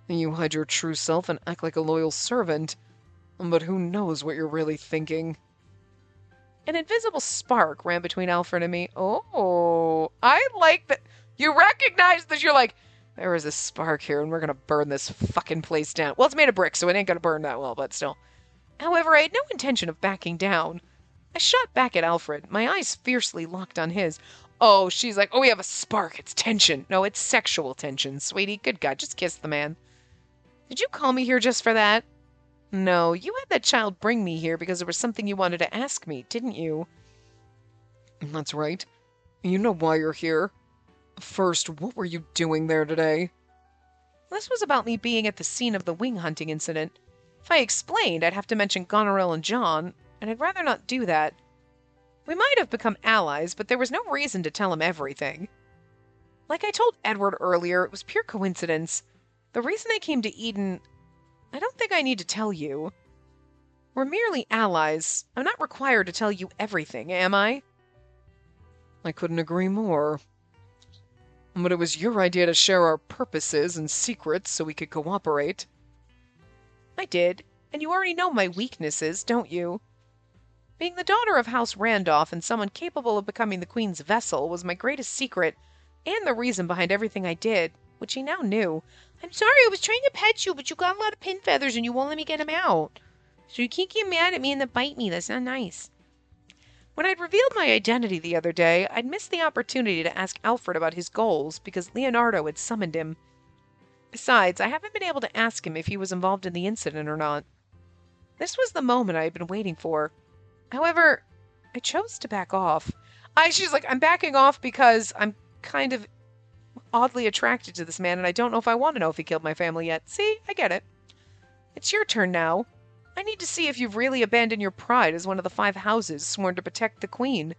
You hide your true self and act like a loyal servant. But who knows what you're really thinking. An invisible spark ran between Alfred and me. Oh, I like that. You recognize that you're like, there is a spark here and we're going to burn this fucking place down. Well, it's made of brick, so it ain't going to burn that well, but still. However, I had no intention of backing down. I shot back at Alfred, my eyes fiercely locked on his. Oh, she's like, oh, we have a spark. It's tension. No, it's sexual tension, sweetie. Good God, just kiss the man. Did you call me here just for that? No, you had that child bring me here because there was something you wanted to ask me, didn't you? That's right. You know why you're here. First, what were you doing there today? This was about me being at the scene of the wing hunting incident. If I explained, I'd have to mention Goneril and John, and I'd rather not do that. We might have become allies, but there was no reason to tell him everything. Like I told Edward earlier, it was pure coincidence. The reason I came to Eden, I don't think I need to tell you. We're merely allies. I'm not required to tell you everything, am I? I couldn't agree more. But it was your idea to share our purposes and secrets so we could cooperate. I did, and you already know my weaknesses, don't you? Being the daughter of House Randolph and someone capable of becoming the Queen's vessel was my greatest secret, and the reason behind everything I did, which he now knew. I'm sorry, I was trying to pet you, but you got a lot of pin feathers and you won't let me get them out. So you can't get mad at me and then bite me. That's not nice. When I'd revealed my identity the other day, I'd missed the opportunity to ask Alfred about his goals because Leonardo had summoned him. Besides, I haven't been able to ask him if he was involved in the incident or not. This was the moment I had been waiting for. However, I chose to back off. She's like, I'm backing off because I'm kind of oddly attracted to this man, and I don't know if I want to know if he killed my family yet. See, I get it. It's your turn now. I need to see if you've really abandoned your pride as one of the 5 houses sworn to protect the Queen.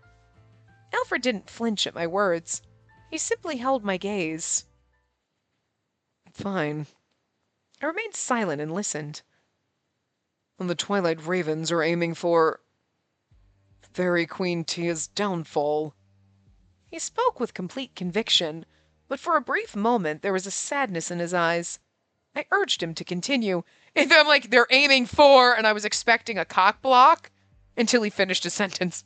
Alfred didn't flinch at my words. He simply held my gaze. Fine. I remained silent and listened. The Twilight Ravens are aiming for Fairy Queen Tia's downfall. He spoke with complete conviction, but for a brief moment there was a sadness in his eyes. I urged him to continue. And I'm like, they're aiming for, and I was expecting a cock block until he finished his sentence.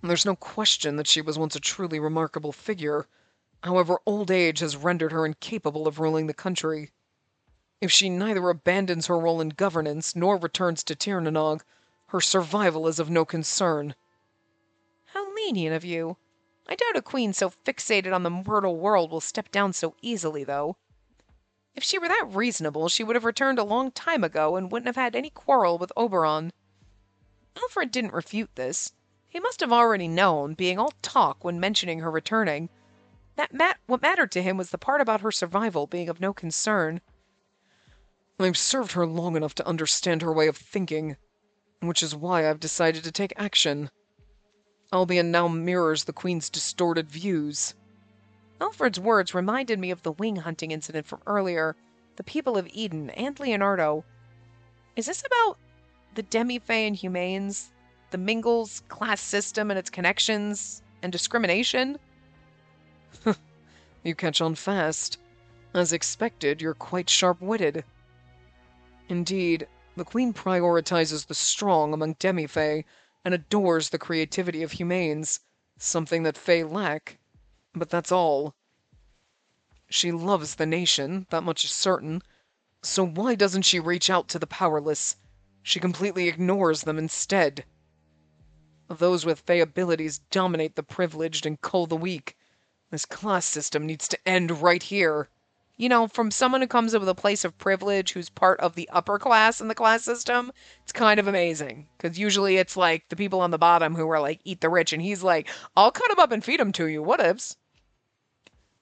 There's no question that she was once a truly remarkable figure. However, old age has rendered her incapable of ruling the country. If she neither abandons her role in governance nor returns to Tirnanog, her survival is of no concern. How lenient of you. I doubt a queen so fixated on the mortal world will step down so easily, though. If she were that reasonable, she would have returned a long time ago and wouldn't have had any quarrel with Oberon. Alfred didn't refute this. He must have already known, being all talk when mentioning her returning. What mattered to him was the part about her survival being of no concern. I've served her long enough to understand her way of thinking, which is why I've decided to take action. Albion now mirrors the Queen's distorted views. Alfred's words reminded me of the wing hunting incident from earlier. The people of Eden and Leonardo. Is this about the demi-fae and humanes? The Mingles class system and its connections and discrimination? You catch on fast. As expected, you're quite sharp-witted. Indeed, the Queen prioritizes the strong among demi-fae and adores the creativity of humanes, something that fae lack. But that's all. She loves the nation, that much is certain. So why doesn't she reach out to the powerless? She completely ignores them instead. Those with fae abilities dominate the privileged and cull the weak. This class system needs to end right here. You know, from someone who comes up with a place of privilege, who's part of the upper class in the class system, it's kind of amazing. Because usually it's like the people on the bottom who are like, eat the rich, and he's like, I'll cut them up and feed them to you, what ifs?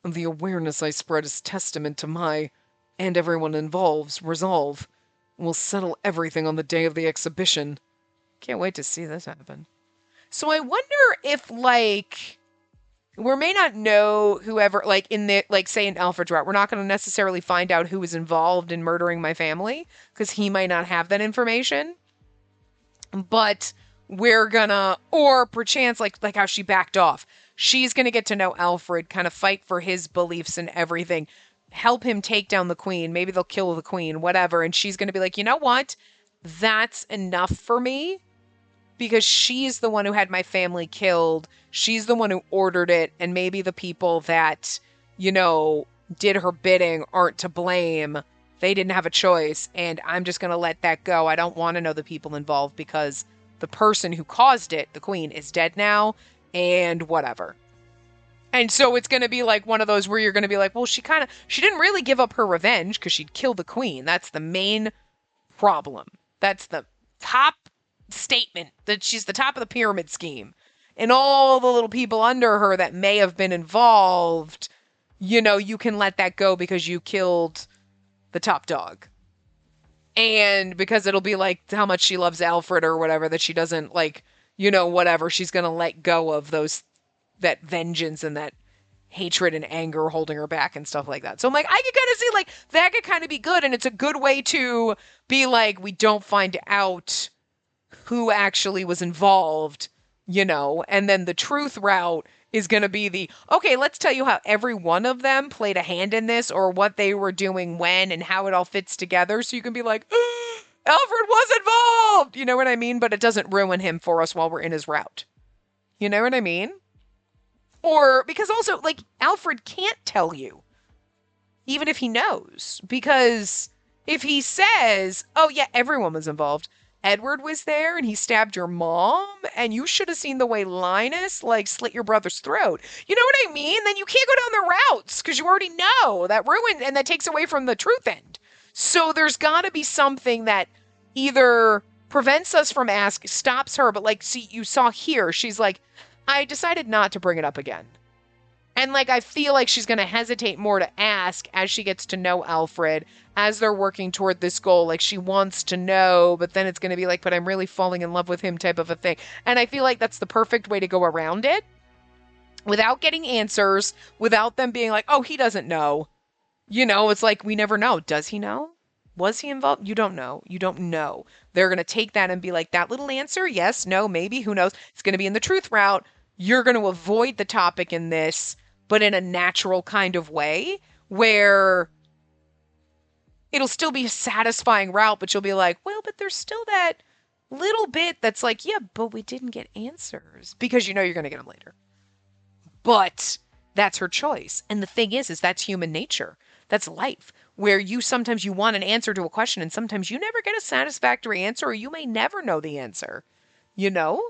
The awareness I spread is testament to my, and everyone involved's, resolve. We'll settle everything on the day of the exhibition. Can't wait to see this happen. So I wonder if, like, we may not know whoever, like, in the, like, say in Alfred's route, we're not going to necessarily find out who was involved in murdering my family, because he might not have that information. But we're gonna, or perchance, like how she backed off. She's gonna get to know Alfred, kind of fight for his beliefs and everything, help him take down the Queen. Maybe they'll kill the Queen, whatever. And she's gonna be like, you know what? That's enough for me. Because she's the one who had my family killed. She's the one who ordered it. And maybe the people that, you know, did her bidding aren't to blame. They didn't have a choice. And I'm just going to let that go. I don't want to know the people involved because the person who caused it, the Queen, is dead now. And whatever. And so it's going to be like one of those where you're going to be like, well, she didn't really give up her revenge because she'd killed the Queen. That's the main problem. That's the top statement, that she's the top of the pyramid scheme. And all the little people under her that may have been involved, you know, you can let that go because you killed the top dog. And because it'll be like how much she loves Alfred or whatever, that she doesn't, like, you know, whatever, she's going to let go of that vengeance and that hatred and anger holding her back and stuff like that. So I'm like, I could kind of see like that could kind of be good. And it's a good way to be like, we don't find out who actually was involved, you know, and then the truth route is going to be okay, let's tell you how every one of them played a hand in this or what they were doing when and how it all fits together. So you can be like, Alfred was involved, you know what I mean? But it doesn't ruin him for us while we're in his route. You know what I mean? Or because also, like, Alfred can't tell you, even if he knows, because if he says, oh yeah, everyone was involved, Edward was there and he stabbed your mom and you should have seen the way Linus like slit your brother's throat. You know what I mean? Then you can't go down the routes because you already know that ruined and that takes away from the truth end. So there's got to be something that either prevents us from stops her, but like, see, you saw here, she's like, I decided not to bring it up again. And, like, I feel like she's going to hesitate more to ask as she gets to know Alfred, as they're working toward this goal. Like, she wants to know, but then it's going to be like, but I'm really falling in love with him type of a thing. And I feel like that's the perfect way to go around it. Without getting answers, without them being like, oh, he doesn't know. You know, it's like, we never know. Does he know? Was he involved? You don't know. You don't know. They're going to take that and be like, that little answer? Yes, no, maybe, who knows? It's going to be in the truth route. You're going to avoid the topic in this, but in a natural kind of way where it'll still be a satisfying route, but you'll be like, well, but there's still that little bit that's like, yeah, but we didn't get answers because you know you're going to get them later. But that's her choice. And the thing is that's human nature. That's life, where sometimes you want an answer to a question and sometimes you never get a satisfactory answer, or you may never know the answer. You know?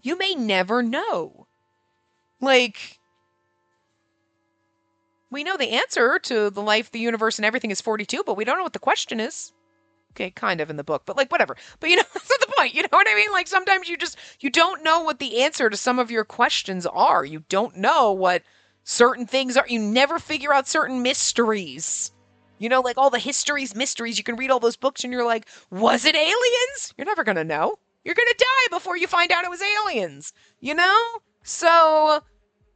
You may never know. Like, we know the answer to the life, the universe, and everything is 42, but we don't know what the question is. Okay, kind of in the book, but like, whatever. But you know, that's not the point. You know what I mean? Like, sometimes you don't know what the answer to some of your questions are. You don't know what certain things are, you never figure out certain mysteries. You know, like all the histories, mysteries, you can read all those books and you're like, was it aliens? You're never going to know. You're going to die before you find out it was aliens, you know? So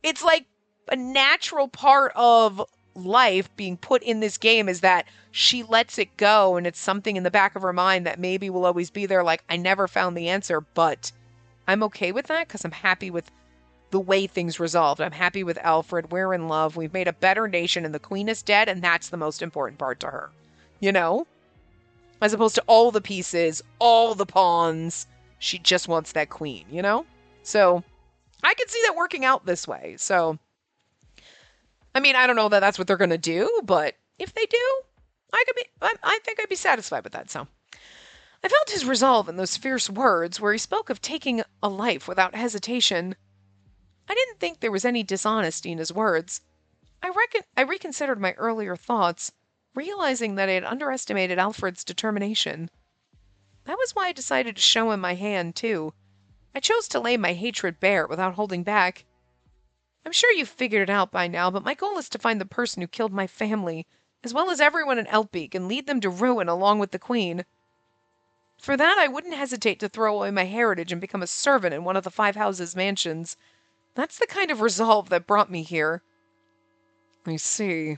it's like a natural part of life being put in this game is that she lets it go and it's something in the back of her mind that maybe will always be there. Like, I never found the answer, but I'm okay with that because I'm happy with the way things resolved. I'm happy with Alfred. We're in love. We've made a better nation and the queen is dead, and that's the most important part to her. You know? As opposed to all the pieces, all the pawns. She just wants that queen, you know? So I could see that working out this way. So, I mean, I don't know that that's what they're going to do, but if they do, I think I'd be satisfied with that. So I felt his resolve in those fierce words where he spoke of taking a life without hesitation. I didn't think there was any dishonesty in his words. I reconsidered my earlier thoughts, realizing that I had underestimated Alfred's determination. That was why I decided to show him my hand, too. I chose to lay my hatred bare without holding back. I'm sure you've figured it out by now, but my goal is to find the person who killed my family, as well as everyone in Elpbeak, and lead them to ruin along with the Queen. For that, I wouldn't hesitate to throw away my heritage and become a servant in one of the Five Houses' mansions. That's the kind of resolve that brought me here. I see.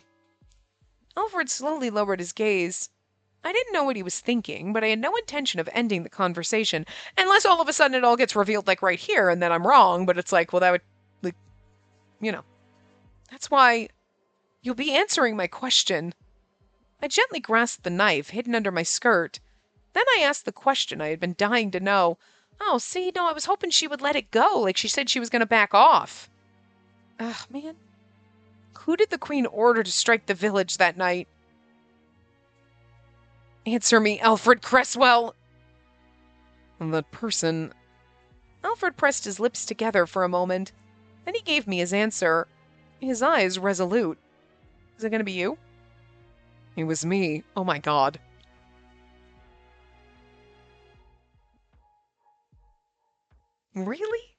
Alfred slowly lowered his gaze. I didn't know what he was thinking, but I had no intention of ending the conversation, unless all of a sudden it all gets revealed like right here, and then I'm wrong, but it's like, well, that would, like, you know. That's why you'll be answering my question. I gently grasped the knife hidden under my skirt. Then I asked the question I had been dying to know. Oh, see, no, I was hoping she would let it go, like she said she was going to back off. Ugh, man. Who did the Queen order to strike the village that night? Answer me, Alfred Cresswell! That person... Alfred pressed his lips together for a moment. Then he gave me his answer, his eyes resolute. Is it going to be you? It was me. Oh my god. Really?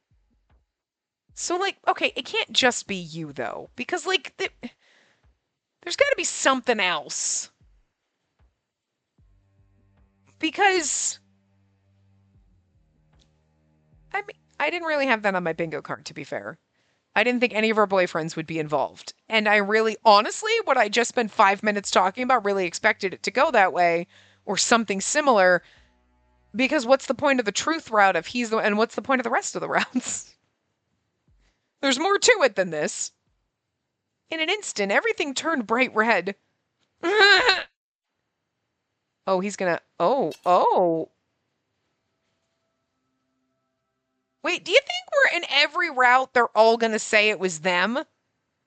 So, like, okay, it can't just be you, though. Because, like, there's got to be something else. Because... I mean, I didn't really have that on my bingo card, to be fair. I didn't think any of our boyfriends would be involved. And I really, honestly, what I just spent 5 minutes talking about, really expected it to go that way, or something similar. Because what's the point of the truth route if he's the... And what's the point of the rest of the routes? There's more to it than this. In an instant, everything turned bright red. Oh, he's gonna... Oh. Wait, do you think we're in every route they're all gonna say it was them?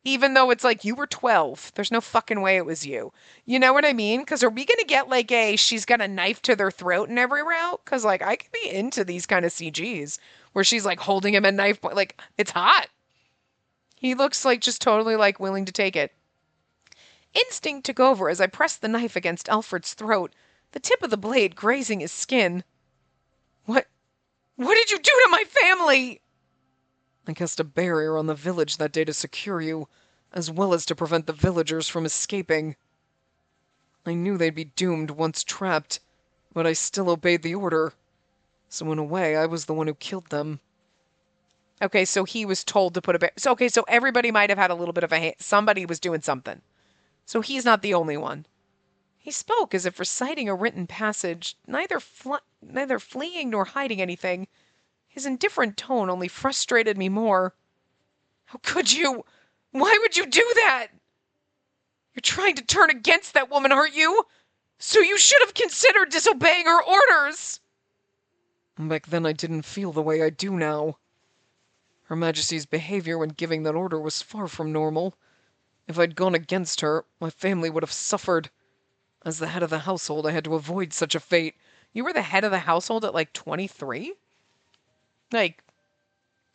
Even though it's like, you were 12. There's no fucking way it was you. You know what I mean? Because are we gonna get like she's got a knife to their throat in every route? Because like, I could be into these kind of CGs where she's like holding him at knife point. Like, it's hot. He looks like just totally like willing to take it. Instinct took over as I pressed the knife against Alfred's throat, the tip of the blade grazing his skin. What did you do to my family? I cast a barrier on the village that day to secure you, as well as to prevent the villagers from escaping. I knew they'd be doomed once trapped, but I still obeyed the order. So in a way, I was the one who killed them. Okay, so he was told to put a barrier. So, okay, so everybody might have had a little bit of a hand. Somebody was doing something. So he's not the only one. He spoke as if reciting a written passage, neither fleeing nor hiding anything. His indifferent tone only frustrated me more. How could you? Why would you do that? You're trying to turn against that woman, aren't you? So you should have considered disobeying her orders. Back then I didn't feel the way I do now. Her Majesty's behavior when giving that order was far from normal. If I'd gone against her, my family would have suffered. As the head of the household, I had to avoid such a fate. You were the head of the household at like 23? Like,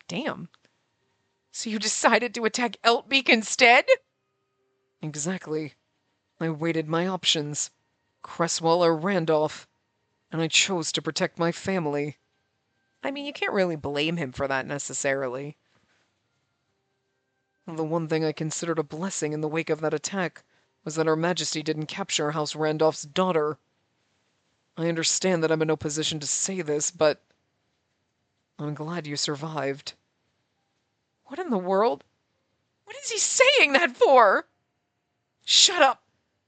damn. So you decided to attack Eltbeak instead? Exactly. I weighed my options. Cresswell or Randolph. And I chose to protect my family. I mean, you can't really blame him for that necessarily. The one thing I considered a blessing in the wake of that attack was that Her Majesty didn't capture House Randolph's daughter. I understand that I'm in no position to say this, but I'm glad you survived. What in the world? What is he saying that for? Shut up!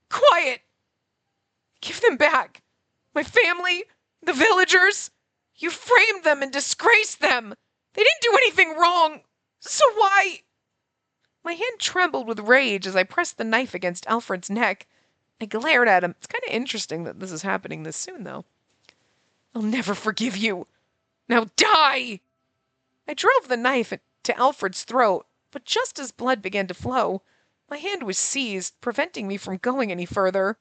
Quiet! Give them back! My family? The villagers? You framed them and disgraced them! They didn't do anything wrong! So why? My hand trembled with rage as I pressed the knife against Alfred's neck. I glared at him. It's kind of interesting that this is happening this soon, though. I'll never forgive you. Now die! I drove the knife to Alfred's throat, but just as blood began to flow, my hand was seized, preventing me from going any further.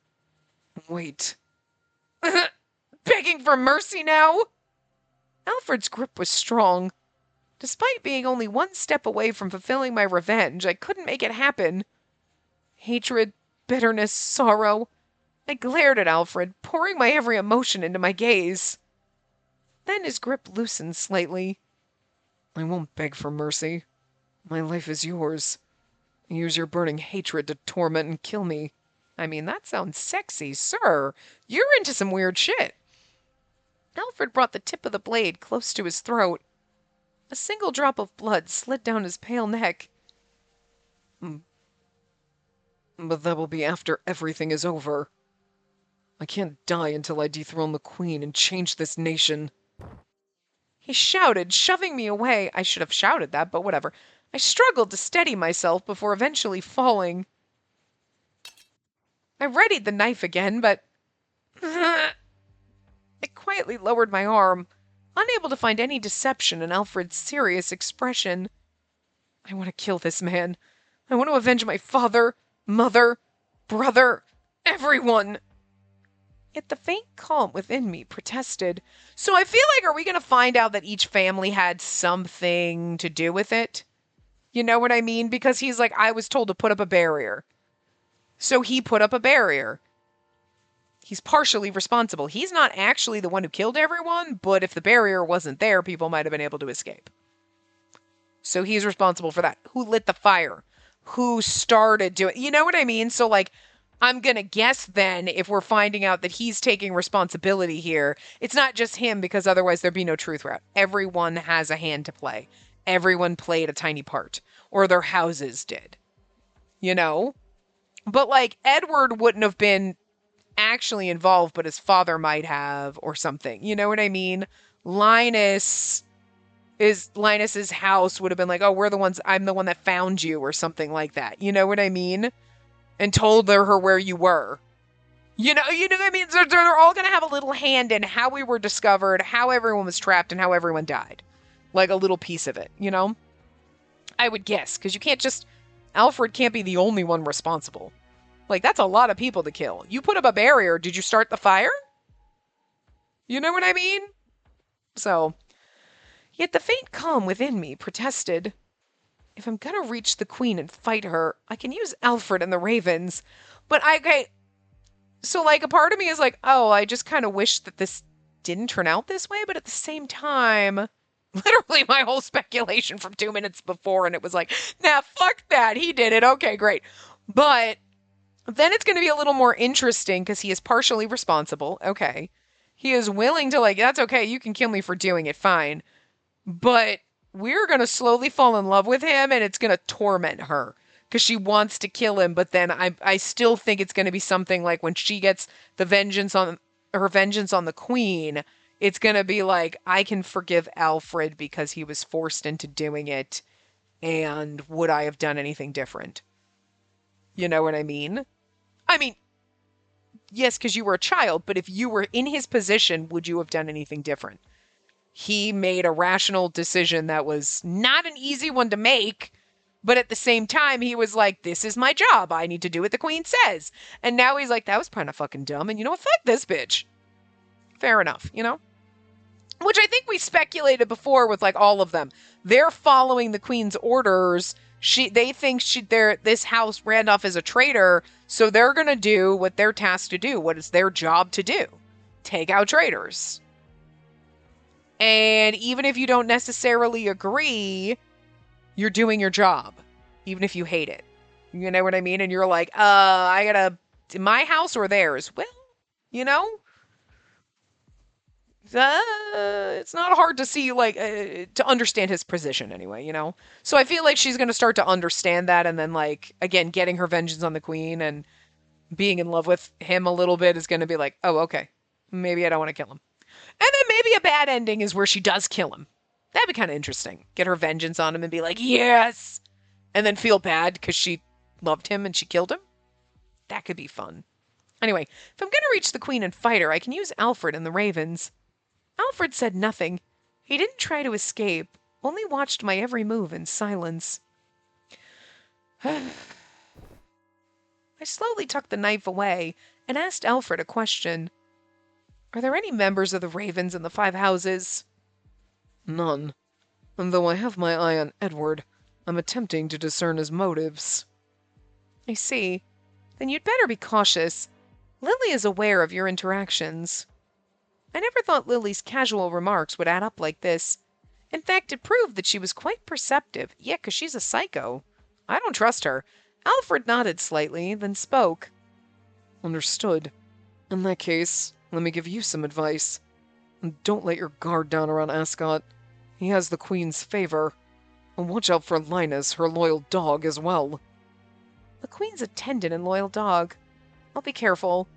Wait. Begging for mercy now? Alfred's grip was strong. Despite being only one step away from fulfilling my revenge, I couldn't make it happen. Hatred, bitterness, sorrow. I glared at Alfred, pouring my every emotion into my gaze. Then his grip loosened slightly. I won't beg for mercy. My life is yours. Use your burning hatred to torment and kill me. I mean, that sounds sexy, sir. You're into some weird shit. Alfred brought the tip of the blade close to his throat. A single drop of blood slid down his pale neck. But that will be after everything is over. I can't die until I dethrone the Queen and change this nation. He shouted, shoving me away. I should have shouted that, but whatever. I struggled to steady myself before eventually falling. I readied the knife again, but I quietly lowered my arm, unable to find any deception in Alfred's serious expression. I want to kill this man. I want to avenge my father, mother, brother, everyone. Yet the faint calm within me protested. So I feel like, are we going to find out that each family had something to do with it? You know what I mean? Because he's like, I was told to put up a barrier. So he put up a barrier. He's partially responsible. He's not actually the one who killed everyone, but if the barrier wasn't there, people might have been able to escape. So he's responsible for that. Who lit the fire? Who started doing... You know what I mean? So, like, I'm going to guess then, if we're finding out that he's taking responsibility here, it's not just him, because otherwise there'd be no truth route. Everyone has a hand to play. Everyone played a tiny part. Or their houses did. You know? But, like, Edward wouldn't have been actually involved, but his father might have, or something. You know what I mean? Linus's house would have been like, oh, I'm the one that found you, or something like that. You know what I mean? And told her where you were. You know what I mean? They're all going to have a little hand in how we were discovered, how everyone was trapped, and how everyone died. Like a little piece of it, you know? I would guess, because Alfred can't be the only one responsible. Like, that's a lot of people to kill. You put up a barrier. Did you start the fire? You know what I mean? So, yet the faint calm within me protested. If I'm gonna reach the Queen and fight her, I can use Alfred and the Ravens. But so like a part of me is like, oh, I just kind of wish that this didn't turn out this way. But at the same time, literally my whole speculation from 2 minutes before, and it was like, nah, fuck that. He did it. Okay, great. But then it's going to be a little more interesting because he is partially responsible. Okay. He is willing to, like, that's okay. You can kill me for doing it. Fine. But we're going to slowly fall in love with him, and it's going to torment her because she wants to kill him. But then I still think it's going to be something like when she gets her vengeance on the Queen, it's going to be like, I can forgive Alfred because he was forced into doing it. And would I have done anything different? You know what I mean? I mean, yes, because you were a child, but if you were in his position, would you have done anything different? He made a rational decision that was not an easy one to make, but at the same time, he was like, this is my job. I need to do what the Queen says. And now he's like, that was kind of fucking dumb. And you know what? Fuck this bitch. Fair enough, you know? Which I think we speculated before with, like, all of them. They're following the Queen's orders. They think this house, Randolph, is a traitor, so they're going to do what they're tasked to do, what is their job to do. Take out traitors. And even if you don't necessarily agree, you're doing your job. even if you hate it. You know what I mean? And you're like, I gotta, my house or theirs? Well, you know, it's not hard to see, like, to understand his position anyway, you know? So I feel like she's gonna start to understand that, and then, like, again, getting her vengeance on the queen and being in love with him a little bit is gonna be like, oh, okay, maybe I don't want to kill him. And then maybe a bad ending is where she does kill him. That'd be kind of interesting. Get her vengeance on him and be like, yes! And then feel bad because she loved him and she killed him. That could be fun. Anyway, if I'm going to reach the queen and fight her, I can use Alfred and the ravens. Alfred said nothing. He didn't try to escape, only watched my every move in silence. I slowly tucked the knife away and asked Alfred a question. Are there any members of the ravens in the five houses? None. And though I have my eye on Edward, I'm attempting to discern his motives. I see. Then you'd better be cautious. Lily is aware of your interactions. I never thought Lily's casual remarks would add up like this. In fact, it proved that she was quite perceptive. Yeah, 'cause she's a psycho. I don't trust her. Alfred nodded slightly, then spoke. Understood. In that case, let me give you some advice. Don't let your guard down around Ascot. He has the Queen's favor. And watch out for Linus, her loyal dog, as well. The Queen's attendant and loyal dog. I'll be careful.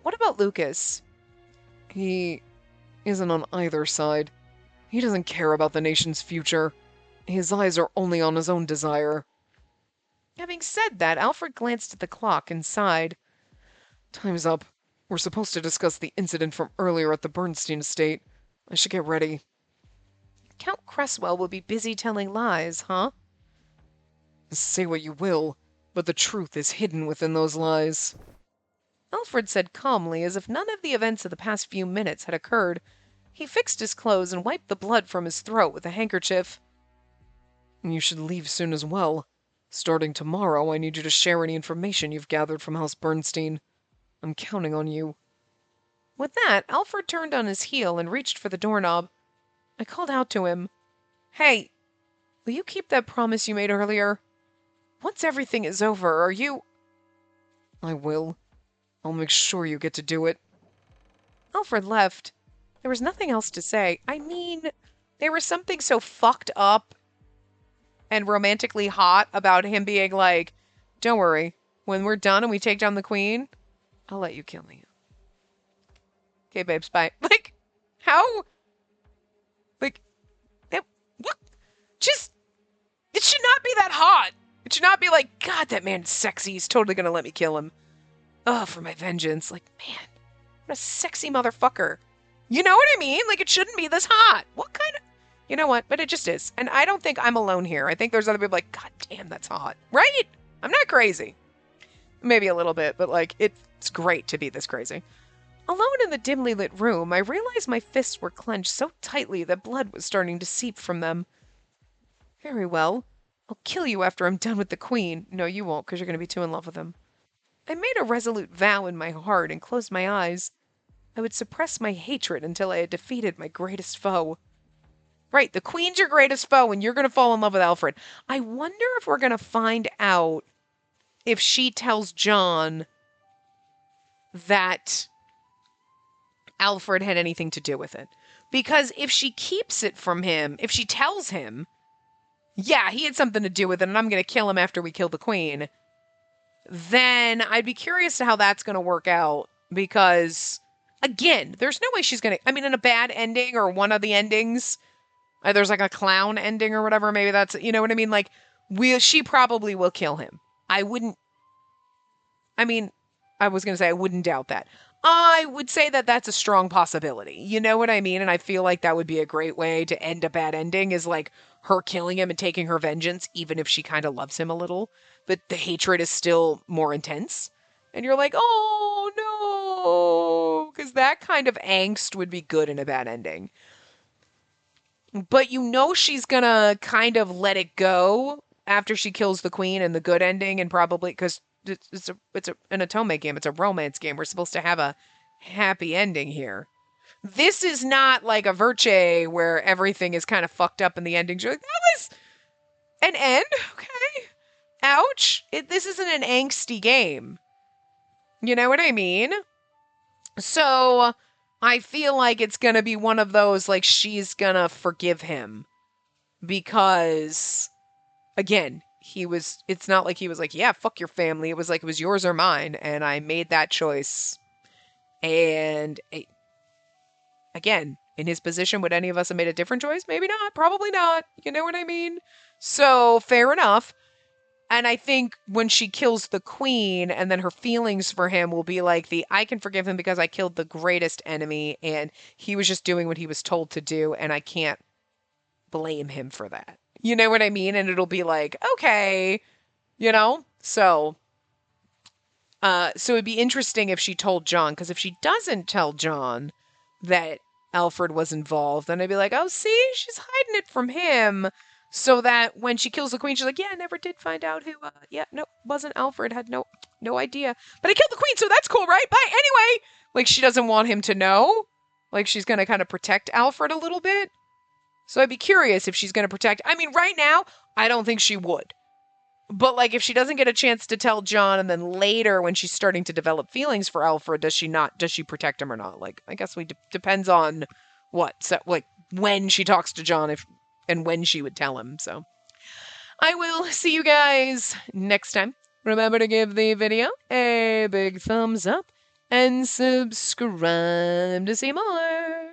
What about Lucas? He isn't on either side. He doesn't care about the nation's future. His eyes are only on his own desire. Having said that, Alfred glanced at the clock and sighed. Time's up. We're supposed to discuss the incident from earlier at the Bernstein estate. I should get ready. Count Cresswell will be busy telling lies, huh? Say what you will, but the truth is hidden within those lies. Alfred said calmly, as if none of the events of the past few minutes had occurred. He fixed his clothes and wiped the blood from his throat with a handkerchief. You should leave soon as well. Starting tomorrow, I need you to share any information you've gathered from House Bernstein. I'm counting on you. With that, Alfred turned on his heel and reached for the doorknob. I called out to him. Hey, will you keep that promise you made earlier? Once everything is over, are you... I will. I'll make sure you get to do it. Alfred left. There was nothing else to say. I mean, there was something so fucked up and romantically hot about him being like, don't worry, when we're done and we take down the queen, I'll let you kill me. Okay, babes, bye. Like, how? Like, what? Just, it should not be that hot. It should not be like, God, that man's sexy. He's totally gonna let me kill him. Ugh, for my vengeance. Like, man, what a sexy motherfucker. You know what I mean? Like, it shouldn't be this hot. What kind of... You know what? But it just is. And I don't think I'm alone here. I think there's other people like, God damn, that's hot. Right? I'm not crazy. Maybe a little bit, but like, it's great to be this crazy. Alone in the dimly lit room, I realized my fists were clenched so tightly that blood was starting to seep from them. Very well. I'll kill you after I'm done with the queen. No, you won't, because you're going to be too in love with him. I made a resolute vow in my heart and closed my eyes. I would suppress my hatred until I had defeated my greatest foe. Right, the queen's your greatest foe, and you're going to fall in love with Alfred. I wonder if we're going to find out if she tells John that Alfred had anything to do with it. Because if she keeps it from him, if she tells him, yeah, he had something to do with it, and I'm going to kill him after we kill the queen, then I'd be curious to how that's going to work out. Because, again, there's no way she's going to... I mean, in a bad ending or one of the endings, there's like a clown ending or whatever, maybe that's... You know what I mean? Like, she probably will kill him. I wouldn't... I mean, I was going to say I wouldn't doubt that. I would say that that's a strong possibility. You know what I mean? And I feel like that would be a great way to end a bad ending, is like her killing him and taking her vengeance, even if she kind of loves him a little. But the hatred is still more intense. And you're like, oh, no. Because that kind of angst would be good in a bad ending. But you know she's going to kind of let it go after she kills the queen in the good ending, and probably because it's an Otome game. It's a romance game. We're supposed to have a happy ending here. This is not like a Verce where everything is kind of fucked up in the ending. You're like, that was an end? Okay. ouch, this isn't an angsty game. You know what I mean? So I feel like it's going to be one of those, like, she's going to forgive him because, again, it's not like he was like, yeah, fuck your family. It was like, it was yours or mine. And I made that choice. And again, in his position, would any of us have made a different choice? Maybe not. Probably not. You know what I mean? So fair enough. And I think when she kills the queen, and then her feelings for him will be like I can forgive him because I killed the greatest enemy and he was just doing what he was told to do and I can't blame him for that. You know what I mean? And it'll be like, okay, you know? So it'd be interesting if she told John, because if she doesn't tell John that Alfred was involved, then I'd be like, oh, see, she's hiding it from him. So that when she kills the queen, she's like, yeah, I never did find out who, no, wasn't Alfred, had no idea. But I killed the queen, so that's cool, right? Bye, anyway! Like, she doesn't want him to know. Like, she's gonna kind of protect Alfred a little bit. So I'd be curious if she's gonna protect, I mean, right now, I don't think she would. But, like, if she doesn't get a chance to tell John, and then later when she's starting to develop feelings for Alfred, does she protect him or not? Like, I guess depends on what, so, like, when she talks to John, and when she would tell him, so. I will see you guys next time. Remember to give the video a big thumbs up, and subscribe to see more.